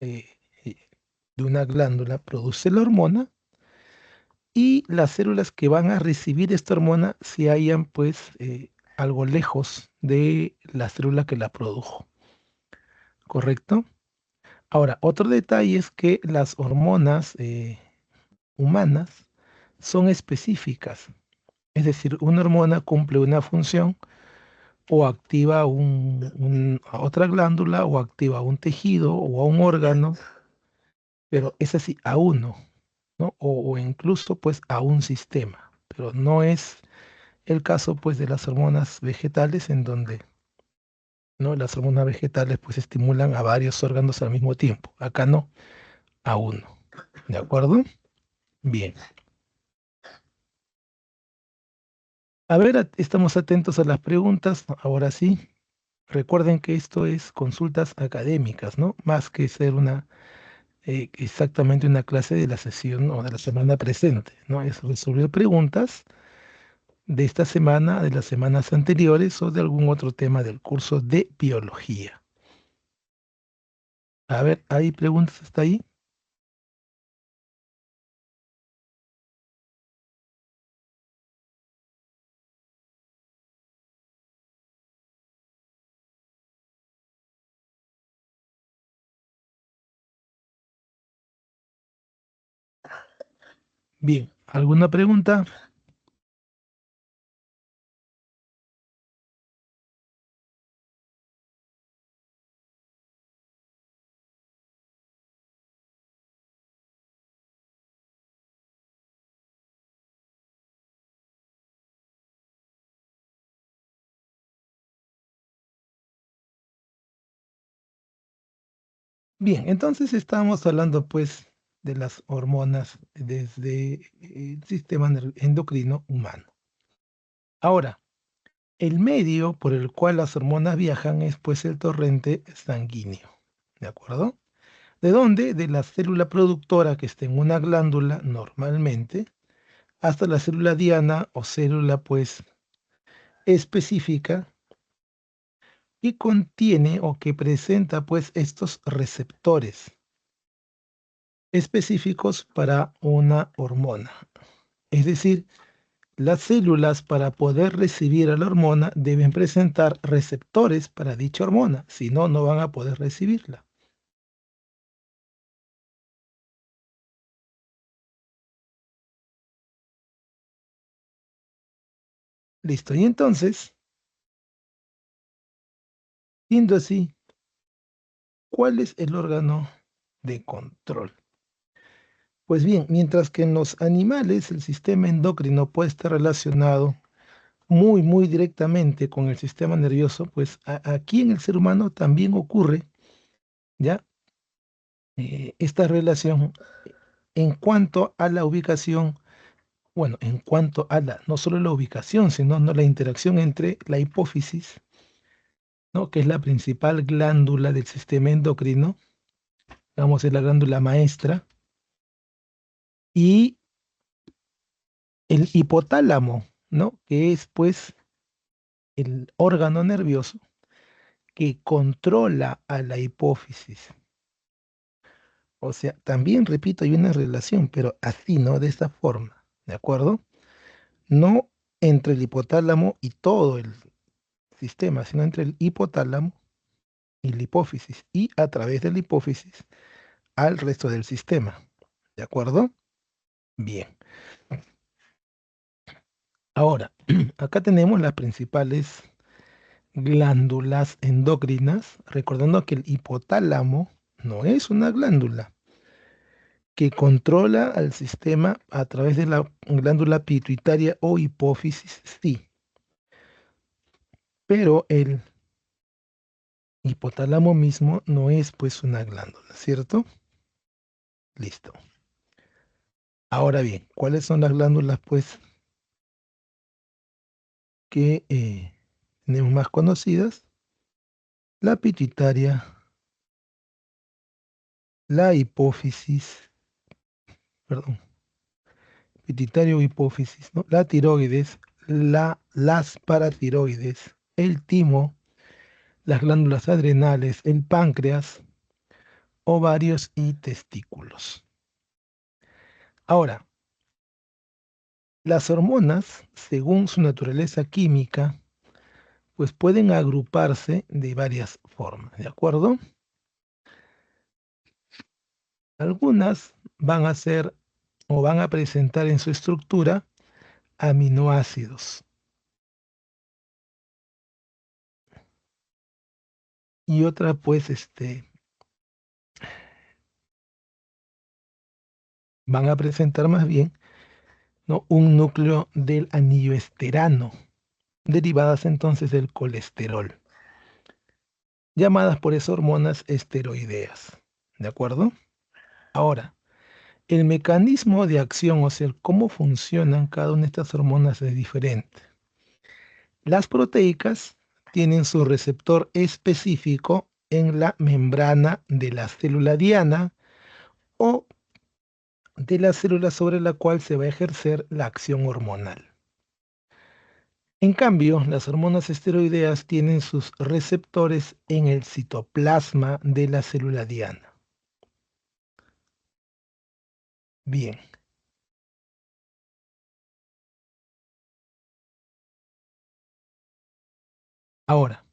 eh, eh, de una glándula produce la hormona y las células que van a recibir esta hormona se hallan pues algo lejos de la célula que la produjo, ¿correcto? Ahora, otro detalle es que las hormonas humanas son específicas, es decir, una hormona cumple una función o activa a otra glándula o activa un tejido o a un órgano, pero es así, a uno, ¿no? O incluso pues a un sistema, pero no es el caso pues de las hormonas vegetales en donde, ¿no? Las hormonas vegetales pues estimulan a varios órganos al mismo tiempo. Acá no, a uno. ¿De acuerdo? Bien. A ver, estamos atentos a las preguntas. Ahora sí, recuerden que esto es consultas académicas, ¿no? Más que ser exactamente una clase de la sesión o de la semana presente, ¿no? Es resolver preguntas de esta semana, de las semanas anteriores o de algún otro tema del curso de biología. A ver, ¿hay preguntas hasta ahí? Bien, ¿alguna pregunta? Bien, entonces estamos hablando pues de las hormonas desde el sistema endocrino humano. Ahora, el medio por el cual las hormonas viajan es pues el torrente sanguíneo, ¿de acuerdo? ¿De dónde? De la célula productora que está en una glándula normalmente hasta la célula diana o célula pues específica que contiene o que presenta pues estos receptores específicos para una hormona. Es decir, las células para poder recibir a la hormona deben presentar receptores para dicha hormona, si no, no van a poder recibirla. Listo, y entonces, siendo así, ¿cuál es el órgano de control? Pues bien, mientras que en los animales el sistema endocrino puede estar relacionado muy directamente con el sistema nervioso, pues aquí en el ser humano también ocurre, ¿ya? Esta relación en cuanto a la ubicación, bueno, en cuanto a la, no solo la ubicación, sino no, la interacción entre la hipófisis, ¿no? Que es la principal glándula del sistema endocrino, digamos, es la glándula maestra, y el hipotálamo, ¿no? Que es pues el órgano nervioso que controla a la hipófisis. O sea, también repito, hay una relación, pero así, ¿no? De esta forma, ¿de acuerdo? No entre el hipotálamo y todo el sistema, sino entre el hipotálamo y la hipófisis, y a través de la hipófisis al resto del sistema, ¿de acuerdo? Bien. Ahora, acá tenemos las principales glándulas endocrinas, recordando que el hipotálamo no es una glándula que controla al sistema a través de la glándula pituitaria o hipófisis, sí, pero el hipotálamo mismo no es pues una glándula, ¿cierto? Listo. Ahora bien, ¿cuáles son las glándulas pues que tenemos más conocidas? La pituitaria, la hipófisis, perdón, pituitaria o hipófisis, ¿no? La tiroides, las paratiroides, el timo, las glándulas adrenales, el páncreas, ovarios y testículos. Ahora, las hormonas, según su naturaleza química, pues pueden agruparse de varias formas, ¿de acuerdo? Algunas van a ser o van a presentar en su estructura aminoácidos y otras pues van a presentar más bien, ¿no? Un núcleo del anillo esterano, derivadas entonces del colesterol, llamadas por eso hormonas esteroideas, ¿de acuerdo? Ahora, el mecanismo de acción, o sea, cómo funcionan cada una de estas hormonas es diferente. Las proteicas tienen su receptor específico en la membrana de la célula diana o de la célula sobre la cual se va a ejercer la acción hormonal. En cambio, las hormonas esteroideas tienen sus receptores en el citoplasma de la célula diana. Bien. Ahora,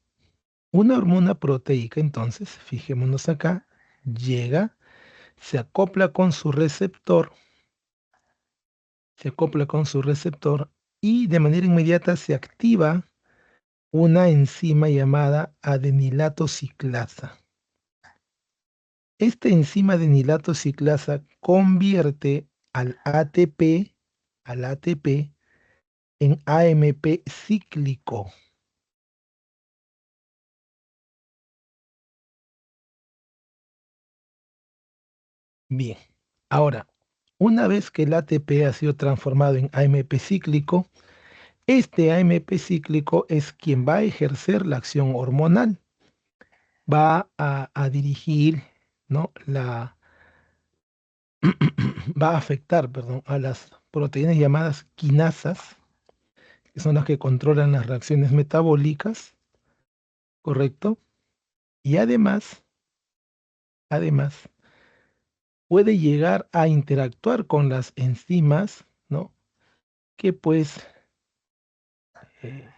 una hormona proteica, entonces, fijémonos acá, llega, se acopla con su receptor, se acopla con su receptor y de manera inmediata se activa una enzima llamada adenilato ciclasa. Esta enzima adenilato ciclasa convierte al ATP en AMP cíclico. Bien, ahora, una vez que el ATP ha sido transformado en AMP cíclico, este AMP cíclico es quien va a ejercer la acción hormonal, va a dirigir, ¿no? Va a afectar, perdón, a las proteínas llamadas quinasas, que son las que controlan las reacciones metabólicas, ¿correcto? Y además, puede llegar a interactuar con las enzimas, ¿no? Que pues eh,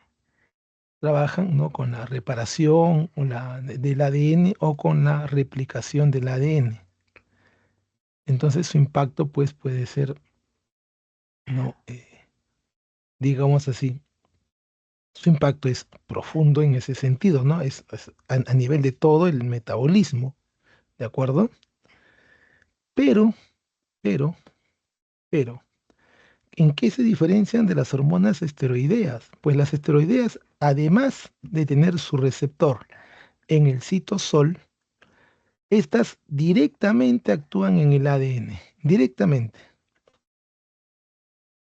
trabajan, ¿no? Con la reparación del ADN o con la replicación del ADN. Entonces su impacto pues puede ser, ¿no? Digamos así, su impacto es profundo en ese sentido, ¿no? Es a nivel de todo el metabolismo, ¿de acuerdo? Pero, pero, pero, ¿en qué se diferencian de las hormonas esteroideas? Pues las esteroideas, además de tener su receptor en el citosol, estas directamente actúan en el ADN, directamente,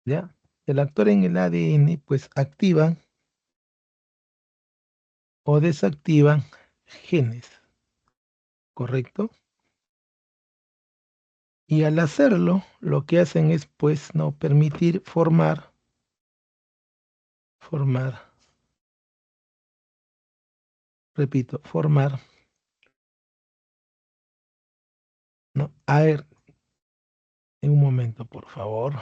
¿ya? El actor en el ADN, pues activan o desactivan genes, ¿correcto? Y al hacerlo, lo que hacen es, pues, no permitir formar, repito, formar, ¿no? A ver, en un momento, por favor.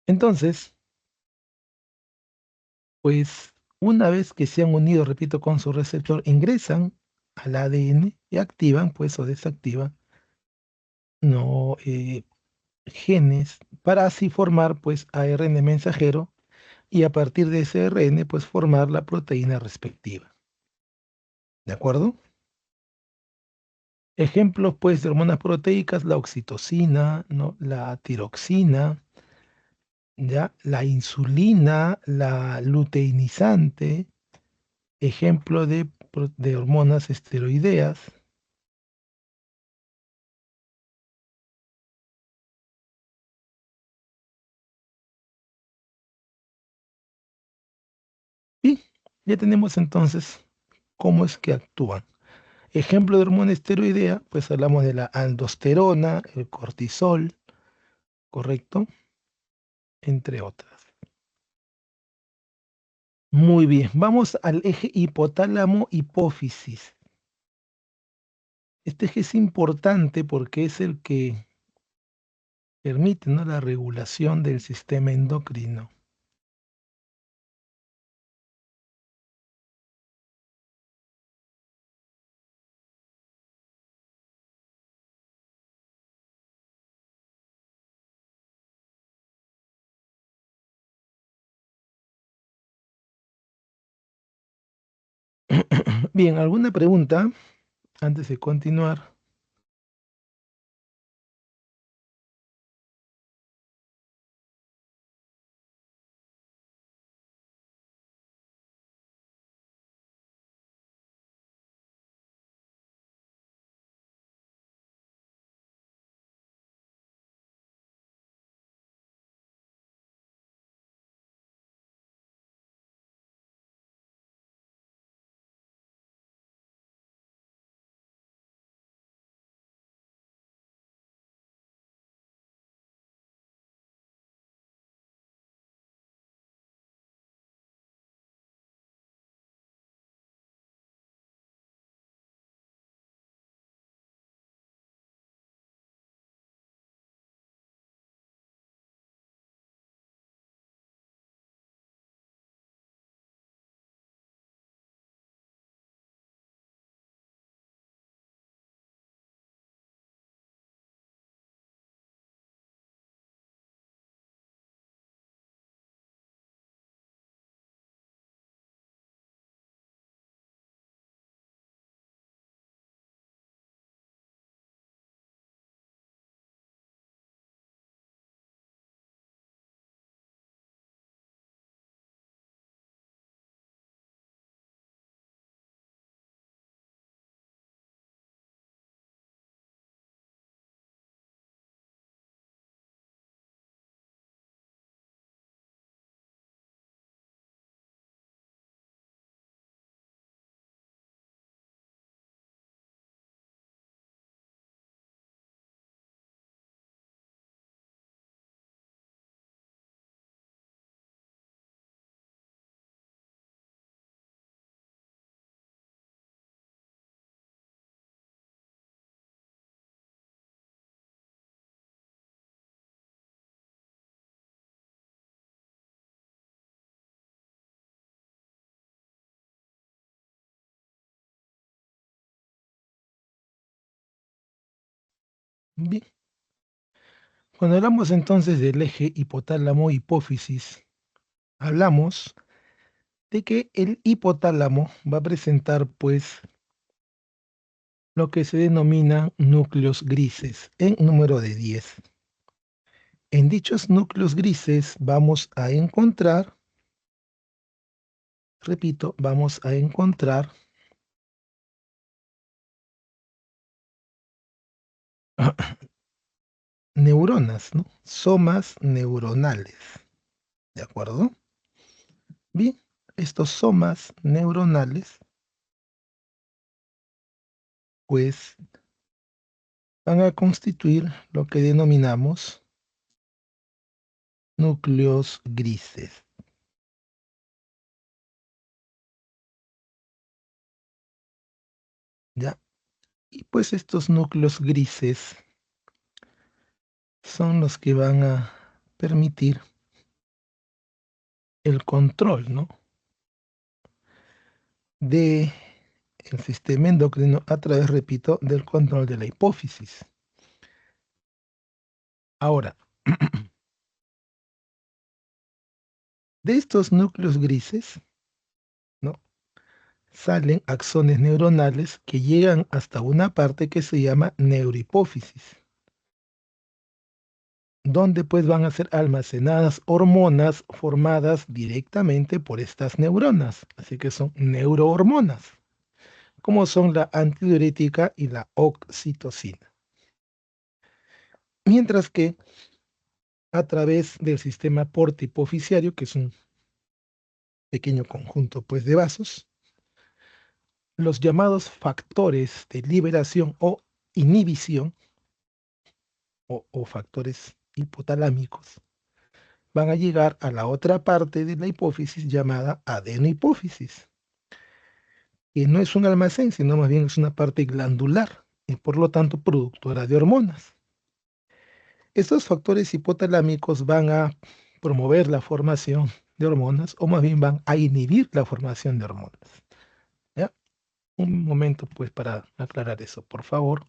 Entonces, pues, una vez que se han unido, repito, con su receptor, ingresan al ADN y activan, pues, o desactivan, no, genes para así formar, pues, ARN mensajero y a partir de ese ARN, pues, formar la proteína respectiva. ¿De acuerdo? Ejemplos, pues, de hormonas proteicas, la oxitocina, ¿no? La tiroxina, ¿ya? La insulina, la luteinizante, ejemplo de hormonas esteroideas. Y ya tenemos entonces cómo es que actúan. Ejemplo de hormona esteroidea, pues hablamos de la aldosterona, el cortisol, ¿correcto? Entre otras. Muy bien, vamos al eje hipotálamo-hipófisis. Este eje es importante porque es el que permite, ¿no? La regulación del sistema endocrino. Bien, ¿alguna pregunta antes de continuar? Bien, cuando hablamos entonces del eje hipotálamo-hipófisis, hablamos de que el hipotálamo va a presentar pues lo que se denomina núcleos grises en número de 10. En dichos núcleos grises vamos a encontrar, repito, vamos a encontrar neuronas, ¿no? Somas neuronales, ¿de acuerdo? Bien, estos somas neuronales pues van a constituir lo que denominamos núcleos grises, ¿ya? Y pues estos núcleos grises son los que van a permitir el control, ¿no? De el sistema endocrino a través, repito, del control de la hipófisis. Ahora, de estos núcleos grises, ¿no? Salen axones neuronales que llegan hasta una parte que se llama neurohipófisis, donde pues van a ser almacenadas hormonas formadas directamente por estas neuronas, así que son neurohormonas, como son la antidiurética y la oxitocina. Mientras que a través del sistema porta-hipofisiario, que es un pequeño conjunto pues de vasos, los llamados factores de liberación o inhibición o factores hipotalámicos van a llegar a la otra parte de la hipófisis llamada adenohipófisis, que no es un almacén, sino más bien es una parte glandular y por lo tanto productora de hormonas. Estos factores hipotalámicos van a promover la formación de hormonas o más bien van a inhibir la formación de hormonas. ¿Ya? Un momento pues para aclarar eso, por favor.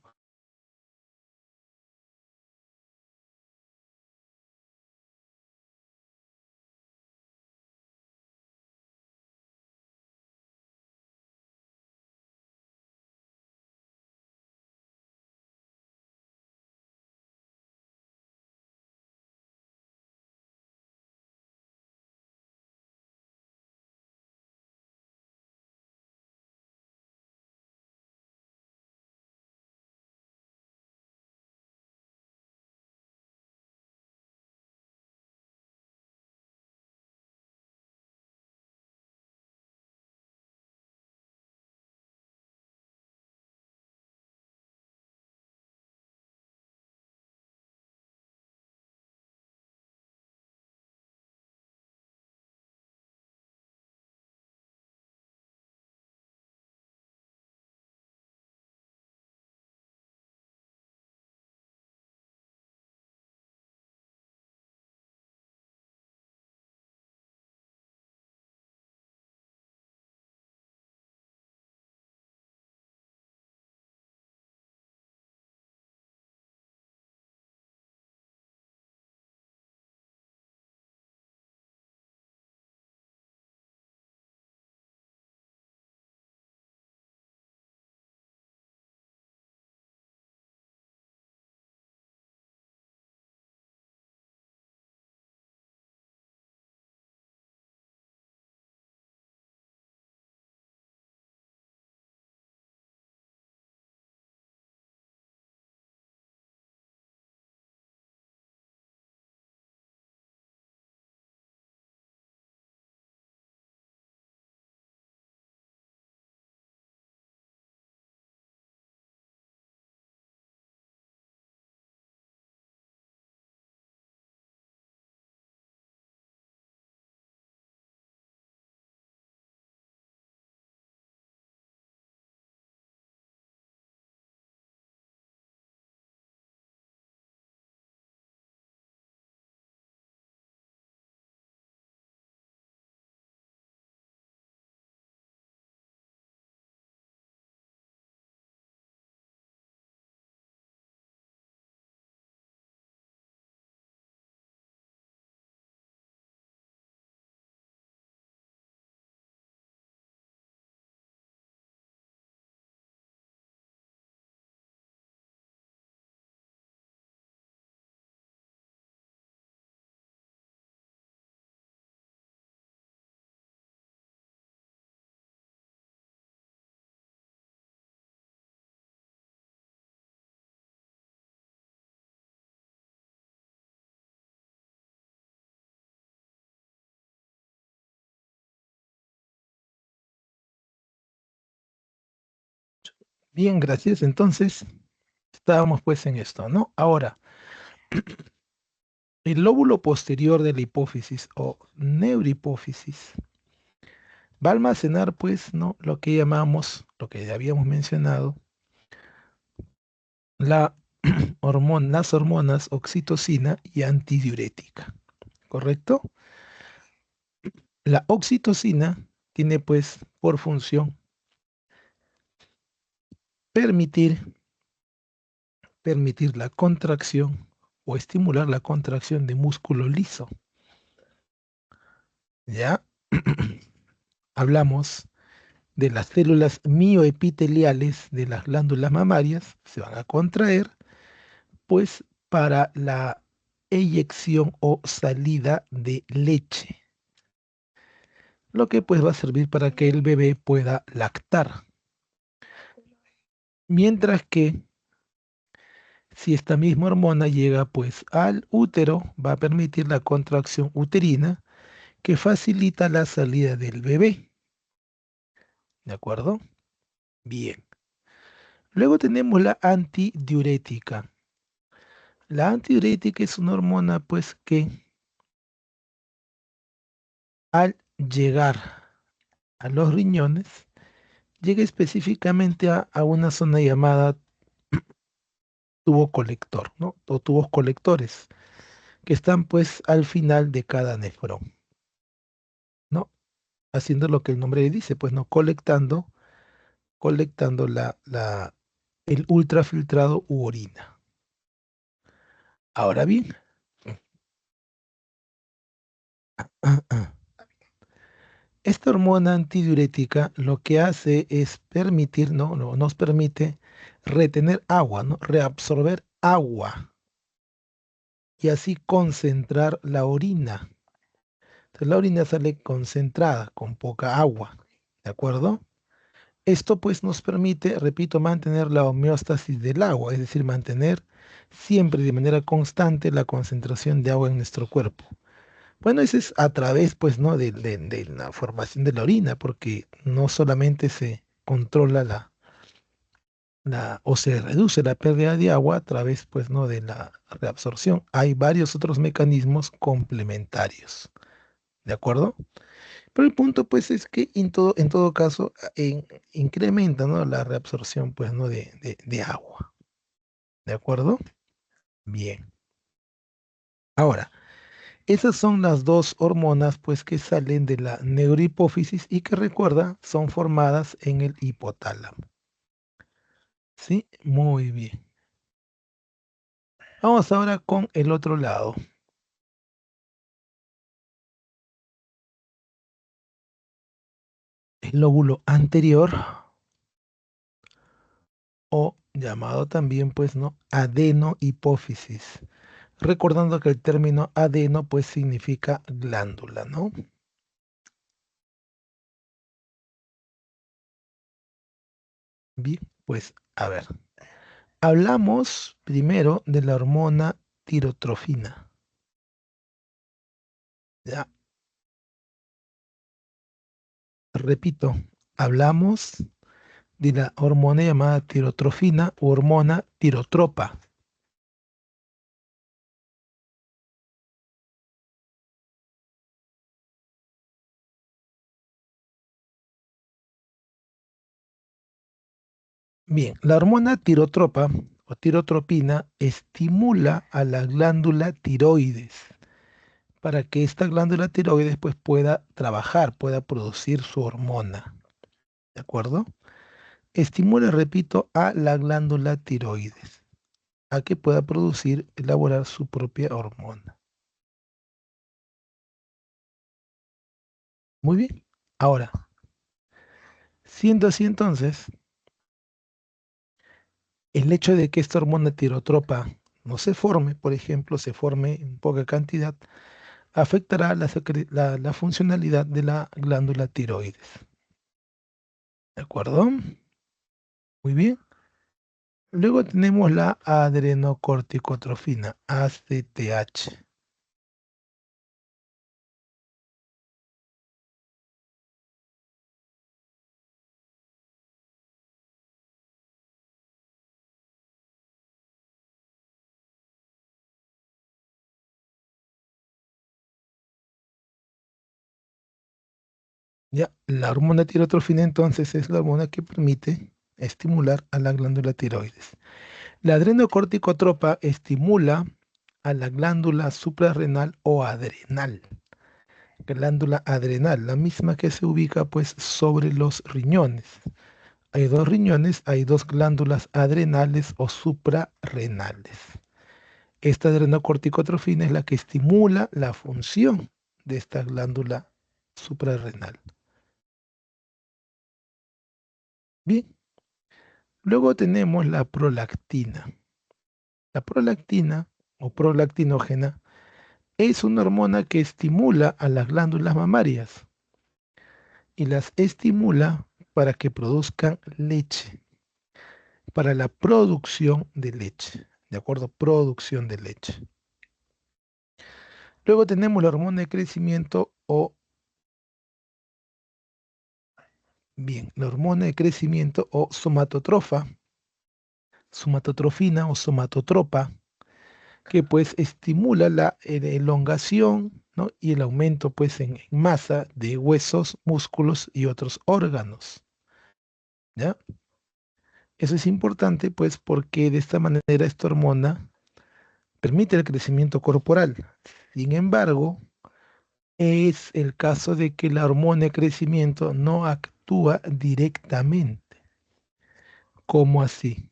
Bien, gracias. Entonces, estábamos pues en esto, ¿no? Ahora, el lóbulo posterior de la hipófisis o neurohipófisis va a almacenar pues, ¿no? Lo que llamamos, lo que ya habíamos mencionado, la las hormonas oxitocina y antidiurética, ¿correcto? La oxitocina tiene pues por función permitir, permitir la contracción o estimular la contracción de músculo liso. Ya hablamos de las células mioepiteliales de las glándulas mamarias, se van a contraer pues para la eyección o salida de leche, lo que pues va a servir para que el bebé pueda lactar. Mientras que si esta misma hormona llega pues al útero, va a permitir la contracción uterina que facilita la salida del bebé. ¿De acuerdo? Bien. Luego tenemos la antidiurética. La antidiurética es una hormona pues que al llegar a los riñones llega específicamente a una zona llamada tubo colector, ¿no? O tubos colectores, que están pues al final de cada nefrón, ¿no? Haciendo lo que el nombre le dice, pues no colectando el ultrafiltrado u orina. Ahora bien, esta hormona antidiurética lo que hace es permitir, ¿no? Nos permite retener agua, ¿no? Reabsorber agua y así concentrar la orina. Entonces la orina sale concentrada, con poca agua, ¿de acuerdo? Esto pues nos permite, repito, mantener la homeostasis del agua, es decir, mantener siempre de manera constante la concentración de agua en nuestro cuerpo. Bueno, eso es a través pues, ¿no? de la formación de la orina, porque no solamente se controla o se reduce la pérdida de agua a través pues, ¿no? de la reabsorción. Hay varios otros mecanismos complementarios, ¿de acuerdo? Pero el punto, pues, es que en todo caso incrementa, ¿no? La reabsorción, pues, ¿no? de agua. ¿De acuerdo? Bien. Ahora, esas son las dos hormonas, pues, que salen de la neurohipófisis y que, recuerda, son formadas en el hipotálamo. ¿Sí? Muy bien. Vamos ahora con el otro lado. El lóbulo anterior, o llamado también, pues, ¿no? Adenohipófisis. Recordando que el término adeno pues significa glándula, ¿no? Bien, pues a ver. Hablamos primero de la hormona tirotrofina. Ya, repito, hablamos de la hormona llamada tirotrofina o hormona tirotropa. Bien, la hormona tirotropa o tirotropina estimula a la glándula tiroides para que esta glándula tiroides pues pueda trabajar, pueda producir su hormona. ¿De acuerdo? Estimula, repito, a la glándula tiroides a que pueda producir, elaborar su propia hormona. Muy bien. Ahora, siendo así entonces, el hecho de que esta hormona tirotropa no se forme, por ejemplo, se forme en poca cantidad, afectará la funcionalidad de la glándula tiroides. ¿De acuerdo? Muy bien. Luego tenemos la adrenocorticotrofina, ACTH. Ya, la hormona tirotrofina entonces es la hormona que permite estimular a la glándula tiroides. La adrenocorticotropa estimula a la glándula suprarrenal o adrenal. Glándula adrenal, la misma que se ubica pues sobre los riñones. Hay dos riñones, hay dos glándulas adrenales o suprarrenales. Esta adrenocorticotrofina es la que estimula la función de esta glándula suprarrenal. Bien, luego tenemos la prolactina. La prolactina o prolactinógena es una hormona que estimula a las glándulas mamarias y las estimula para que produzcan leche, para la producción de leche. ¿De acuerdo? Producción de leche. Luego tenemos la hormona de crecimiento la hormona de crecimiento o somatotrofa, somatotrofina o somatotropa, que pues estimula la elongación, ¿no? Y el aumento pues en masa de huesos, músculos y otros órganos, ¿ya? Eso es importante pues porque de esta manera esta hormona permite el crecimiento corporal. Sin embargo, es el caso de que la hormona de crecimiento no actúa directamente. ¿Cómo así?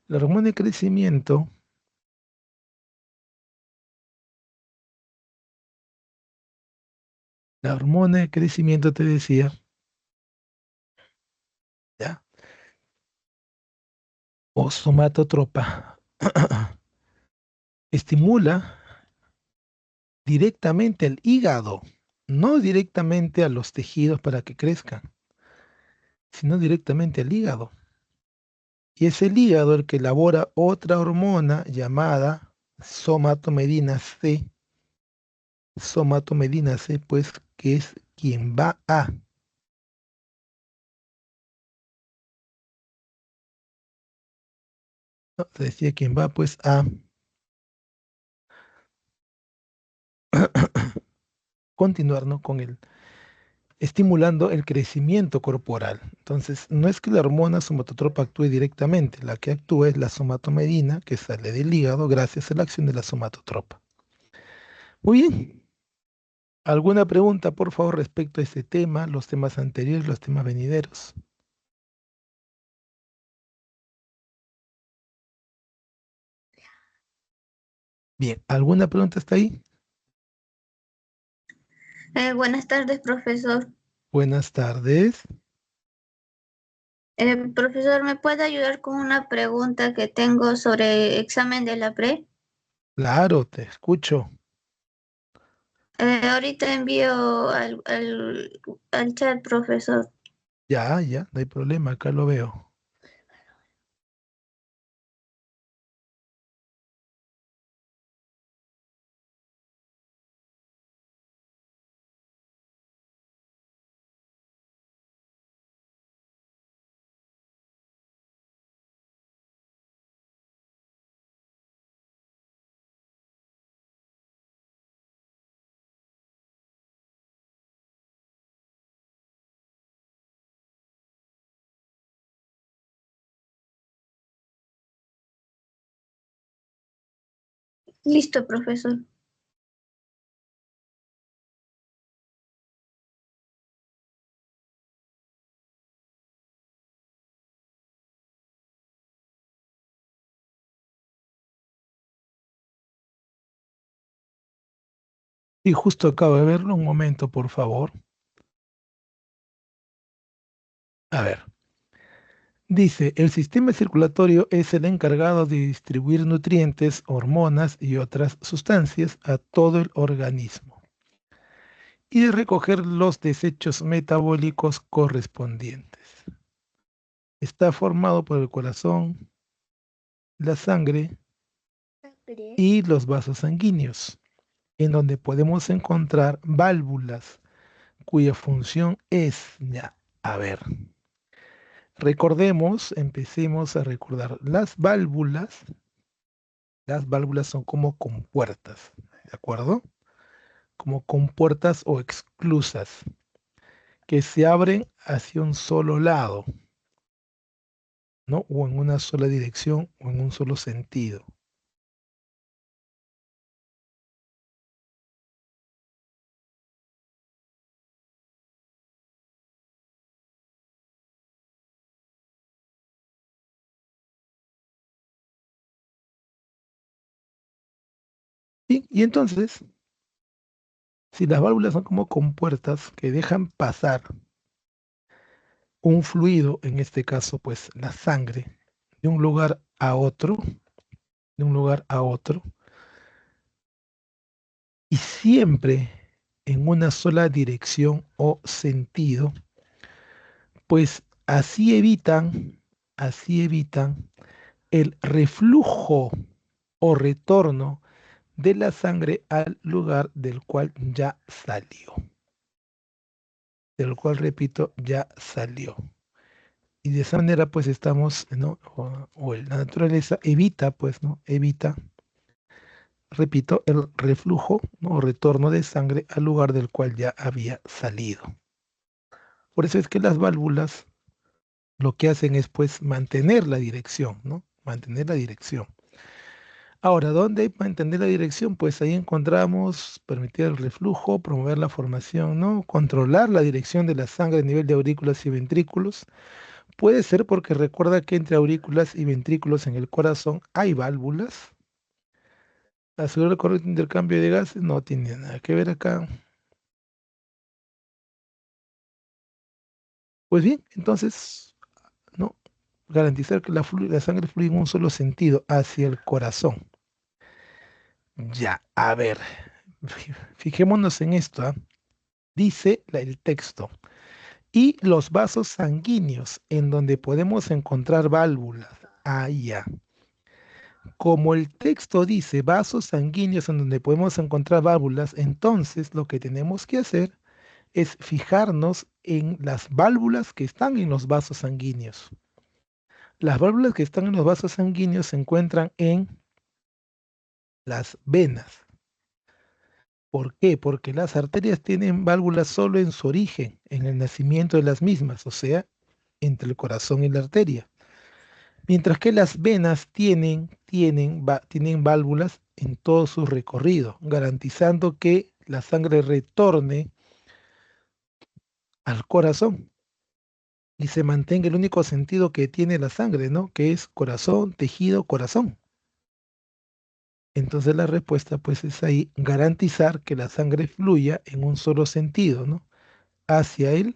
La hormona de crecimiento, la hormona de crecimiento te decía, ¿ya? O somatotropa, estimula directamente al hígado, no directamente a los tejidos para que crezcan, sino directamente al hígado. Y es el hígado el que elabora otra hormona llamada somatomedina C, pues, que es quien va a, ¿no? Se decía quien va pues a continuar, ¿no? Con el estimulando el crecimiento corporal. Entonces, no es que la hormona somatotropa actúe directamente, la que actúa es la somatomedina que sale del hígado gracias a la acción de la somatotropa. Muy bien. ¿Alguna pregunta, por favor, respecto a este tema, los temas anteriores, los temas venideros? Bien, ¿alguna pregunta hasta ahí? Buenas tardes, profesor. Buenas tardes. Profesor, ¿me puede ayudar con una pregunta que tengo sobre examen de la pre? Claro, te escucho. Ahorita envío al chat, profesor. Ya, ya, no hay problema, acá lo veo. Listo, profesor. Y justo acabo de verlo, un momento, por favor. A ver. Dice, el sistema circulatorio es el encargado de distribuir nutrientes, hormonas y otras sustancias a todo el organismo y de recoger los desechos metabólicos correspondientes. Está formado por el corazón, la sangre y los vasos sanguíneos, en donde podemos encontrar válvulas cuya función es, ya, a ver, recordemos, empecemos a recordar las válvulas son como compuertas, ¿de acuerdo? Como compuertas o exclusas. que se abren hacia un solo lado, ¿no? O en una sola dirección o en un solo sentido. Y entonces, si las válvulas son como compuertas que dejan pasar un fluido, en este caso, pues la sangre, de un lugar a otro, de un lugar a otro, y siempre en una sola dirección o sentido, pues así evitan el reflujo o retorno de la sangre al lugar del cual ya salió, del cual, repito, ya salió. Y de esa manera, pues estamos, ¿no? O la naturaleza evita, pues, ¿no? Evita, repito, el reflujo, ¿no? O retorno de sangre al lugar del cual ya había salido. Por eso es que las válvulas lo que hacen es, pues, mantener la dirección, ¿no? Mantener la dirección. Ahora, ¿dónde hay mantener la dirección? Pues ahí encontramos permitir el reflujo, promover la formación, ¿no? Controlar la dirección de la sangre a nivel de aurículas y ventrículos. Puede ser porque recuerda que entre aurículas y ventrículos en el corazón hay válvulas. Asegurar el correcto intercambio de gases no tiene nada que ver acá. Pues bien, entonces, ¿no? Garantizar que la sangre fluye en un solo sentido hacia el corazón. Ya, a ver, fijémonos en esto, ¿ah? Dice el texto. Y los vasos sanguíneos, en donde podemos encontrar válvulas. Ah, ya. Como el texto dice vasos sanguíneos en donde podemos encontrar válvulas, entonces lo que tenemos que hacer es fijarnos en las válvulas que están en los vasos sanguíneos. Las válvulas que están en los vasos sanguíneos se encuentran en las venas. ¿Por qué? Porque las arterias tienen válvulas solo en su origen, en el nacimiento de las mismas, o sea, entre el corazón y la arteria. Mientras que las venas tienen válvulas en todo su recorrido, garantizando que la sangre retorne al corazón y se mantenga el único sentido que tiene la sangre, ¿no? Que es corazón, tejido, corazón. Entonces la respuesta pues es ahí garantizar que la sangre fluya en un solo sentido, ¿no? Hacia el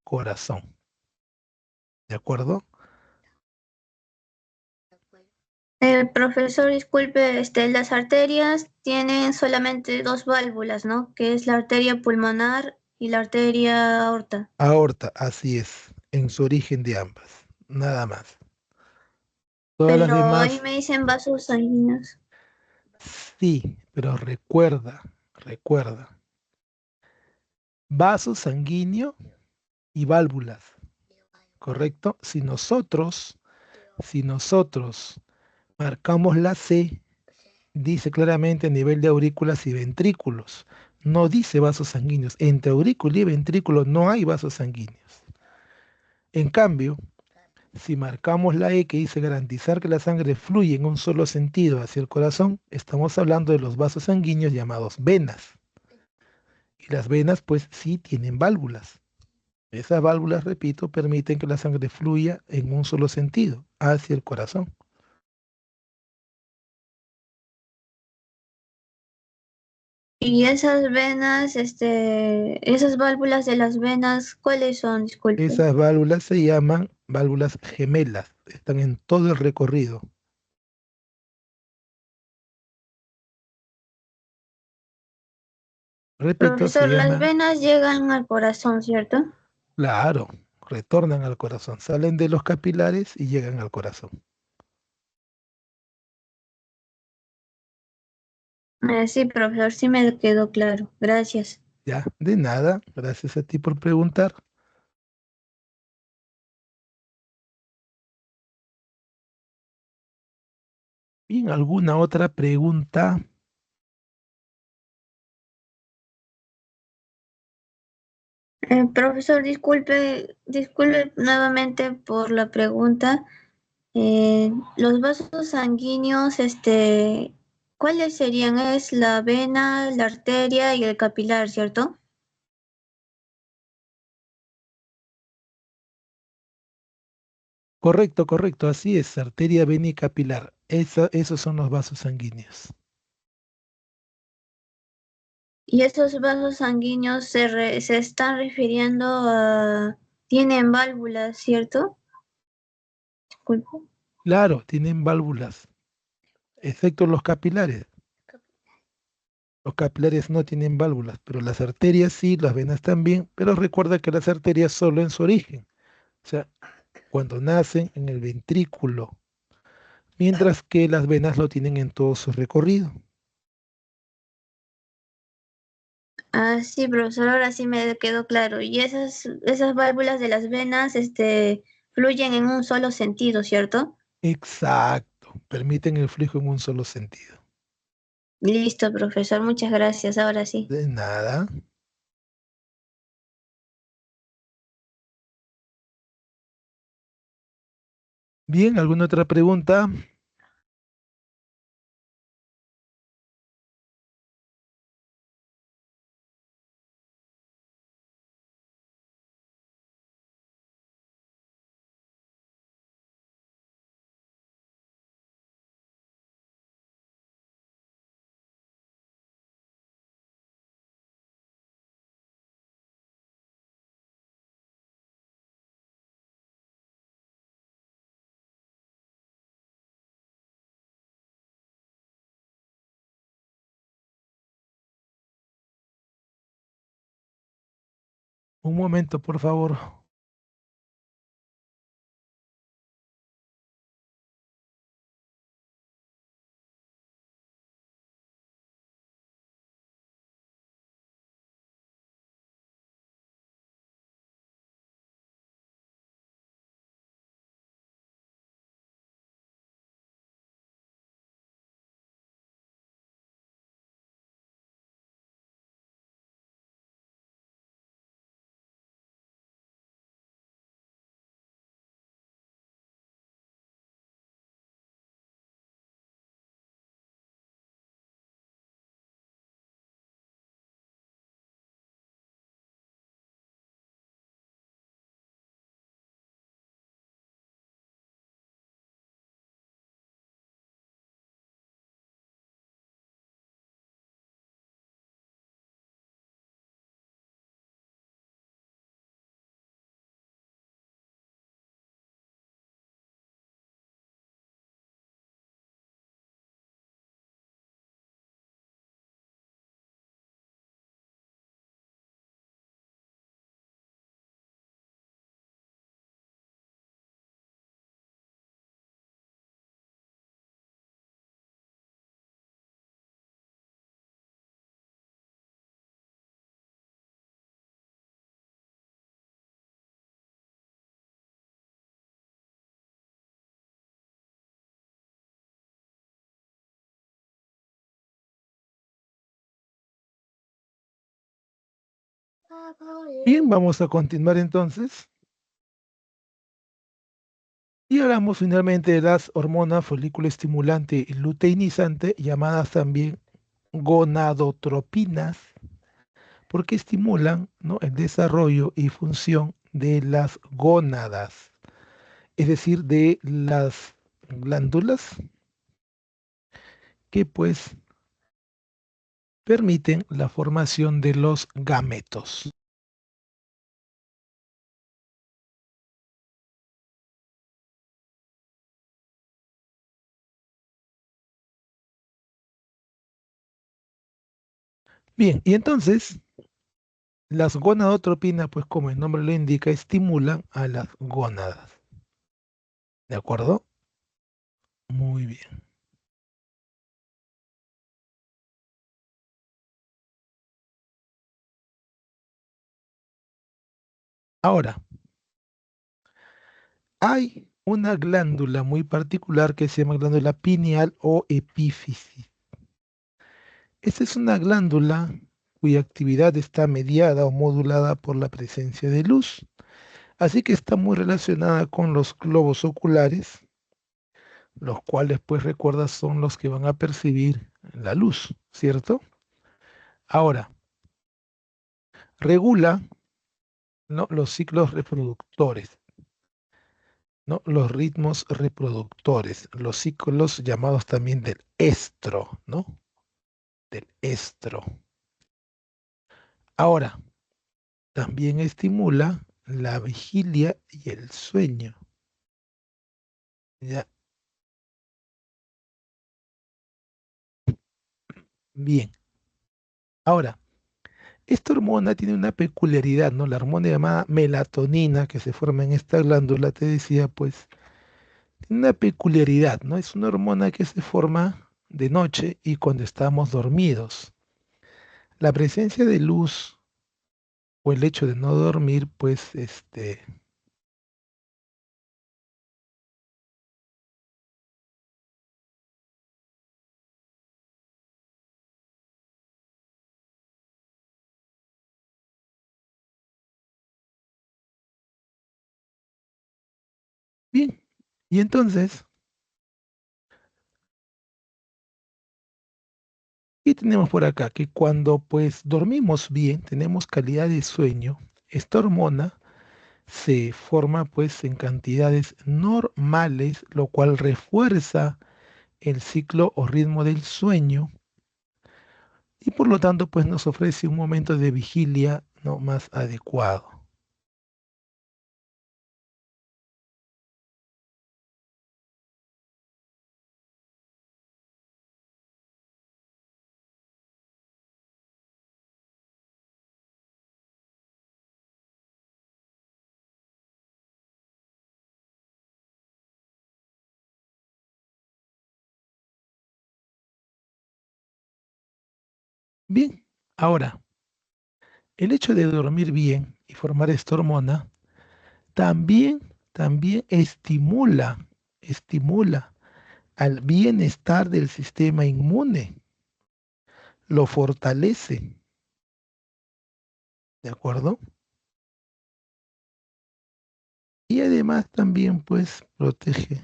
corazón. ¿De acuerdo? Profesor, disculpe, las arterias tienen solamente dos válvulas, ¿no? Que es la arteria pulmonar y la arteria aorta. Aorta, así es, en su origen de ambas, nada más. Todas las Pero ahí demás, me dicen vasos sanguíneos. sí, pero recuerda, vaso sanguíneo y válvulas, ¿correcto? Si nosotros marcamos la C, dice claramente a nivel de aurículas y ventrículos, no dice vasos sanguíneos. Entre aurícula y ventrículo no hay vasos sanguíneos. En cambio, si marcamos la E que dice garantizar que la sangre fluye en un solo sentido hacia el corazón, estamos hablando de los vasos sanguíneos llamados venas. Y las venas, pues sí tienen válvulas. Esas válvulas, repito, permiten que la sangre fluya en un solo sentido, hacia el corazón. Y esas venas, esas válvulas de las venas, ¿cuáles son? Disculpe. Esas válvulas se llaman válvulas gemelas, están en todo el recorrido. Repito, se Profesor, las llaman, venas llegan al corazón, ¿cierto? claro, retornan al corazón, salen de los capilares y llegan al corazón. Sí, profesor, sí me quedó claro. Gracias. Ya, de nada, gracias a ti por preguntar. Bien, ¿alguna otra pregunta? Profesor, disculpe nuevamente por la pregunta. Los vasos sanguíneos, ¿cuáles serían? Es la vena, la arteria y el capilar, ¿cierto? Correcto, correcto, así es, arteria, vena y capilar. Esos son los vasos sanguíneos. Y esos vasos sanguíneos se están refiriendo a... Tienen válvulas, ¿cierto? Disculpe. Claro, tienen válvulas, excepto los capilares. Los capilares no tienen válvulas, pero las arterias sí, las venas también, pero recuerda que las arterias solo en su origen, o sea, cuando nacen en el ventrículo, mientras que las venas lo tienen en todo su recorrido. Ah, sí, profesor, ahora sí me quedó claro. Y esas válvulas de las venas, fluyen en un solo sentido, ¿cierto? Exacto, permiten el flujo en un solo sentido. Listo, profesor, muchas gracias, ahora sí. De nada. Bien, ¿alguna otra pregunta? Un momento, por favor. Bien, vamos a continuar entonces. Y hablamos finalmente de las hormonas folículo estimulante y luteinizante, llamadas también gonadotropinas, porque estimulan, ¿no?, el desarrollo y función de las gónadas, es decir, de las glándulas que pues permiten la formación de los gametos. Bien, y entonces las gonadotropinas, pues como el nombre lo indica, estimulan a las gónadas. ¿De acuerdo? Muy bien. Ahora, hay una glándula muy particular que se llama glándula pineal o epífisis. Esta es una glándula cuya actividad está mediada o modulada por la presencia de luz. Así que está muy relacionada con los globos oculares, los cuales, pues recuerda, son los que van a percibir la luz, ¿cierto? Ahora, regula, ¿no?, los ciclos reproductores, ¿no?, los ritmos reproductores, los ciclos llamados también del estro, ¿no? Del estro. Ahora, también estimula la vigilia y el sueño. ¿Ya? Bien. Ahora, esta hormona tiene una peculiaridad, ¿no? La hormona llamada melatonina que se forma en esta glándula, te decía, pues, tiene una peculiaridad, ¿no? Es una hormona que se forma de noche y cuando estamos dormidos. La presencia de luz o el hecho de no dormir, pues, bien. Y entonces, ¿qué tenemos por acá? Que cuando pues dormimos bien, tenemos calidad de sueño, esta hormona se forma pues en cantidades normales, lo cual refuerza el ciclo o ritmo del sueño y por lo tanto pues nos ofrece un momento de vigilia, ¿no?, más adecuado. Bien, ahora, el hecho de dormir bien y formar esta hormona también estimula al bienestar del sistema inmune, lo fortalece, ¿de acuerdo? Y además también pues protege,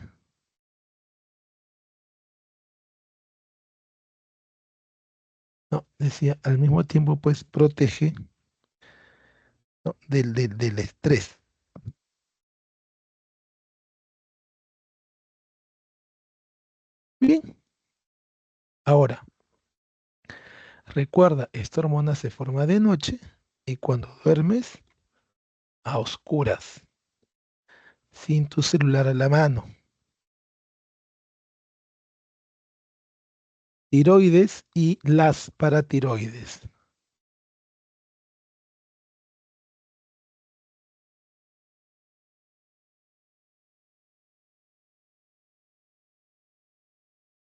¿no? Decía, al mismo tiempo pues protege, ¿no?, del estrés. Bien, ahora, recuerda, esta hormona se forma de noche y cuando duermes a oscuras, sin tu celular a la mano. Tiroides y las paratiroides.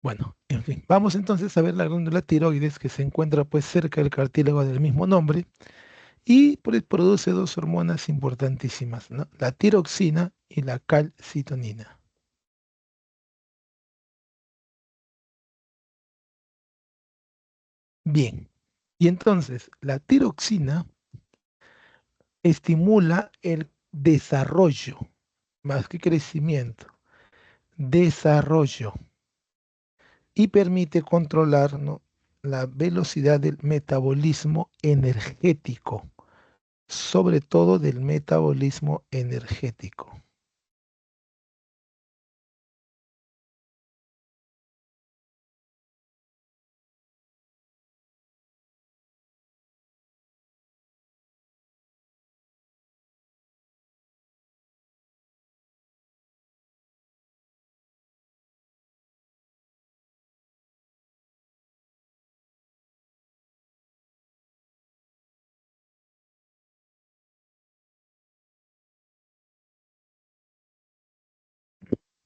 Bueno, en fin, vamos entonces a ver la glándula tiroides que se encuentra pues cerca del cartílago del mismo nombre y pues, produce dos hormonas importantísimas, ¿no?, la tiroxina y la calcitonina. Bien, y entonces la tiroxina estimula el desarrollo, más que crecimiento, desarrollo, y permite controlar, ¿no?, la velocidad del metabolismo energético, sobre todo del metabolismo energético.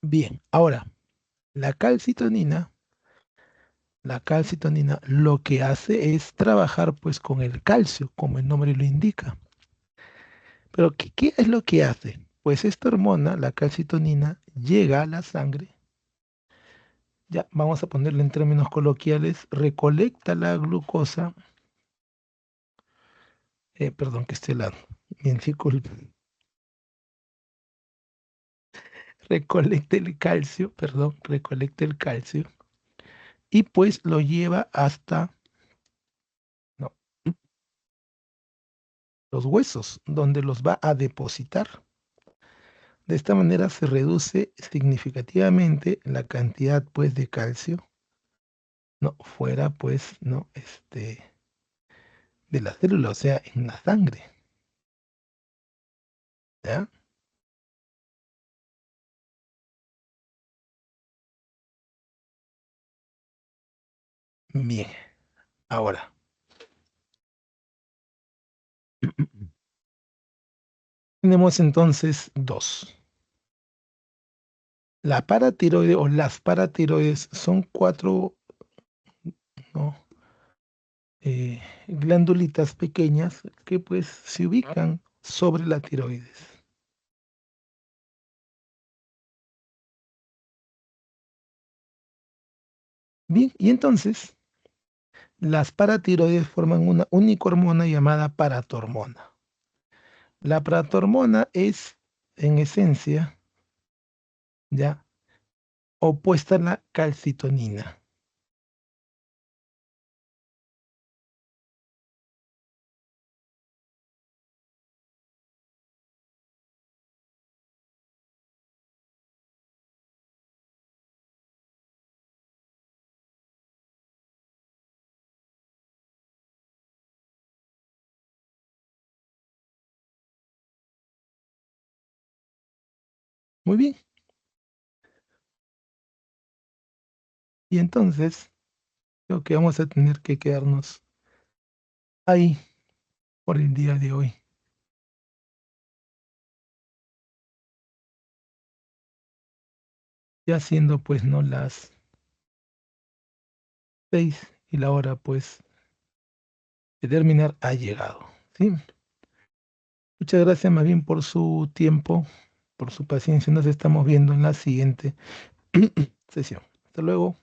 Bien, ahora, la calcitonina, la calcitonina lo que hace es trabajar pues con el calcio, como el nombre lo indica. Pero ¿qué es lo que hace? Pues esta hormona, la calcitonina, llega a la sangre, ya vamos a ponerlo en términos coloquiales, recolecta la glucosa Perdón que esté helado. Bien, disculpen. Recolecta el calcio, perdón, recolecta el calcio y pues lo lleva hasta no, los huesos, donde los va a depositar. De esta manera se reduce significativamente la cantidad pues de calcio, no, fuera pues, no, de la célula, o sea, en la sangre. ¿Ya? Bien, ahora. Tenemos entonces dos. La paratiroide o las paratiroides son cuatro, ¿no? Glandulitas pequeñas que pues se ubican sobre la tiroides. Bien, y entonces las paratiroides forman una única hormona llamada paratormona. La paratormona es, en esencia, ya opuesta a la calcitonina. Muy bien. Y entonces, creo que vamos a tener que quedarnos ahí por el día de hoy. Ya siendo pues no las 6 y la hora pues de terminar ha llegado. ¿Sí? Muchas gracias más bien por su tiempo, por su paciencia. Nos estamos viendo en la siguiente sesión. Hasta luego.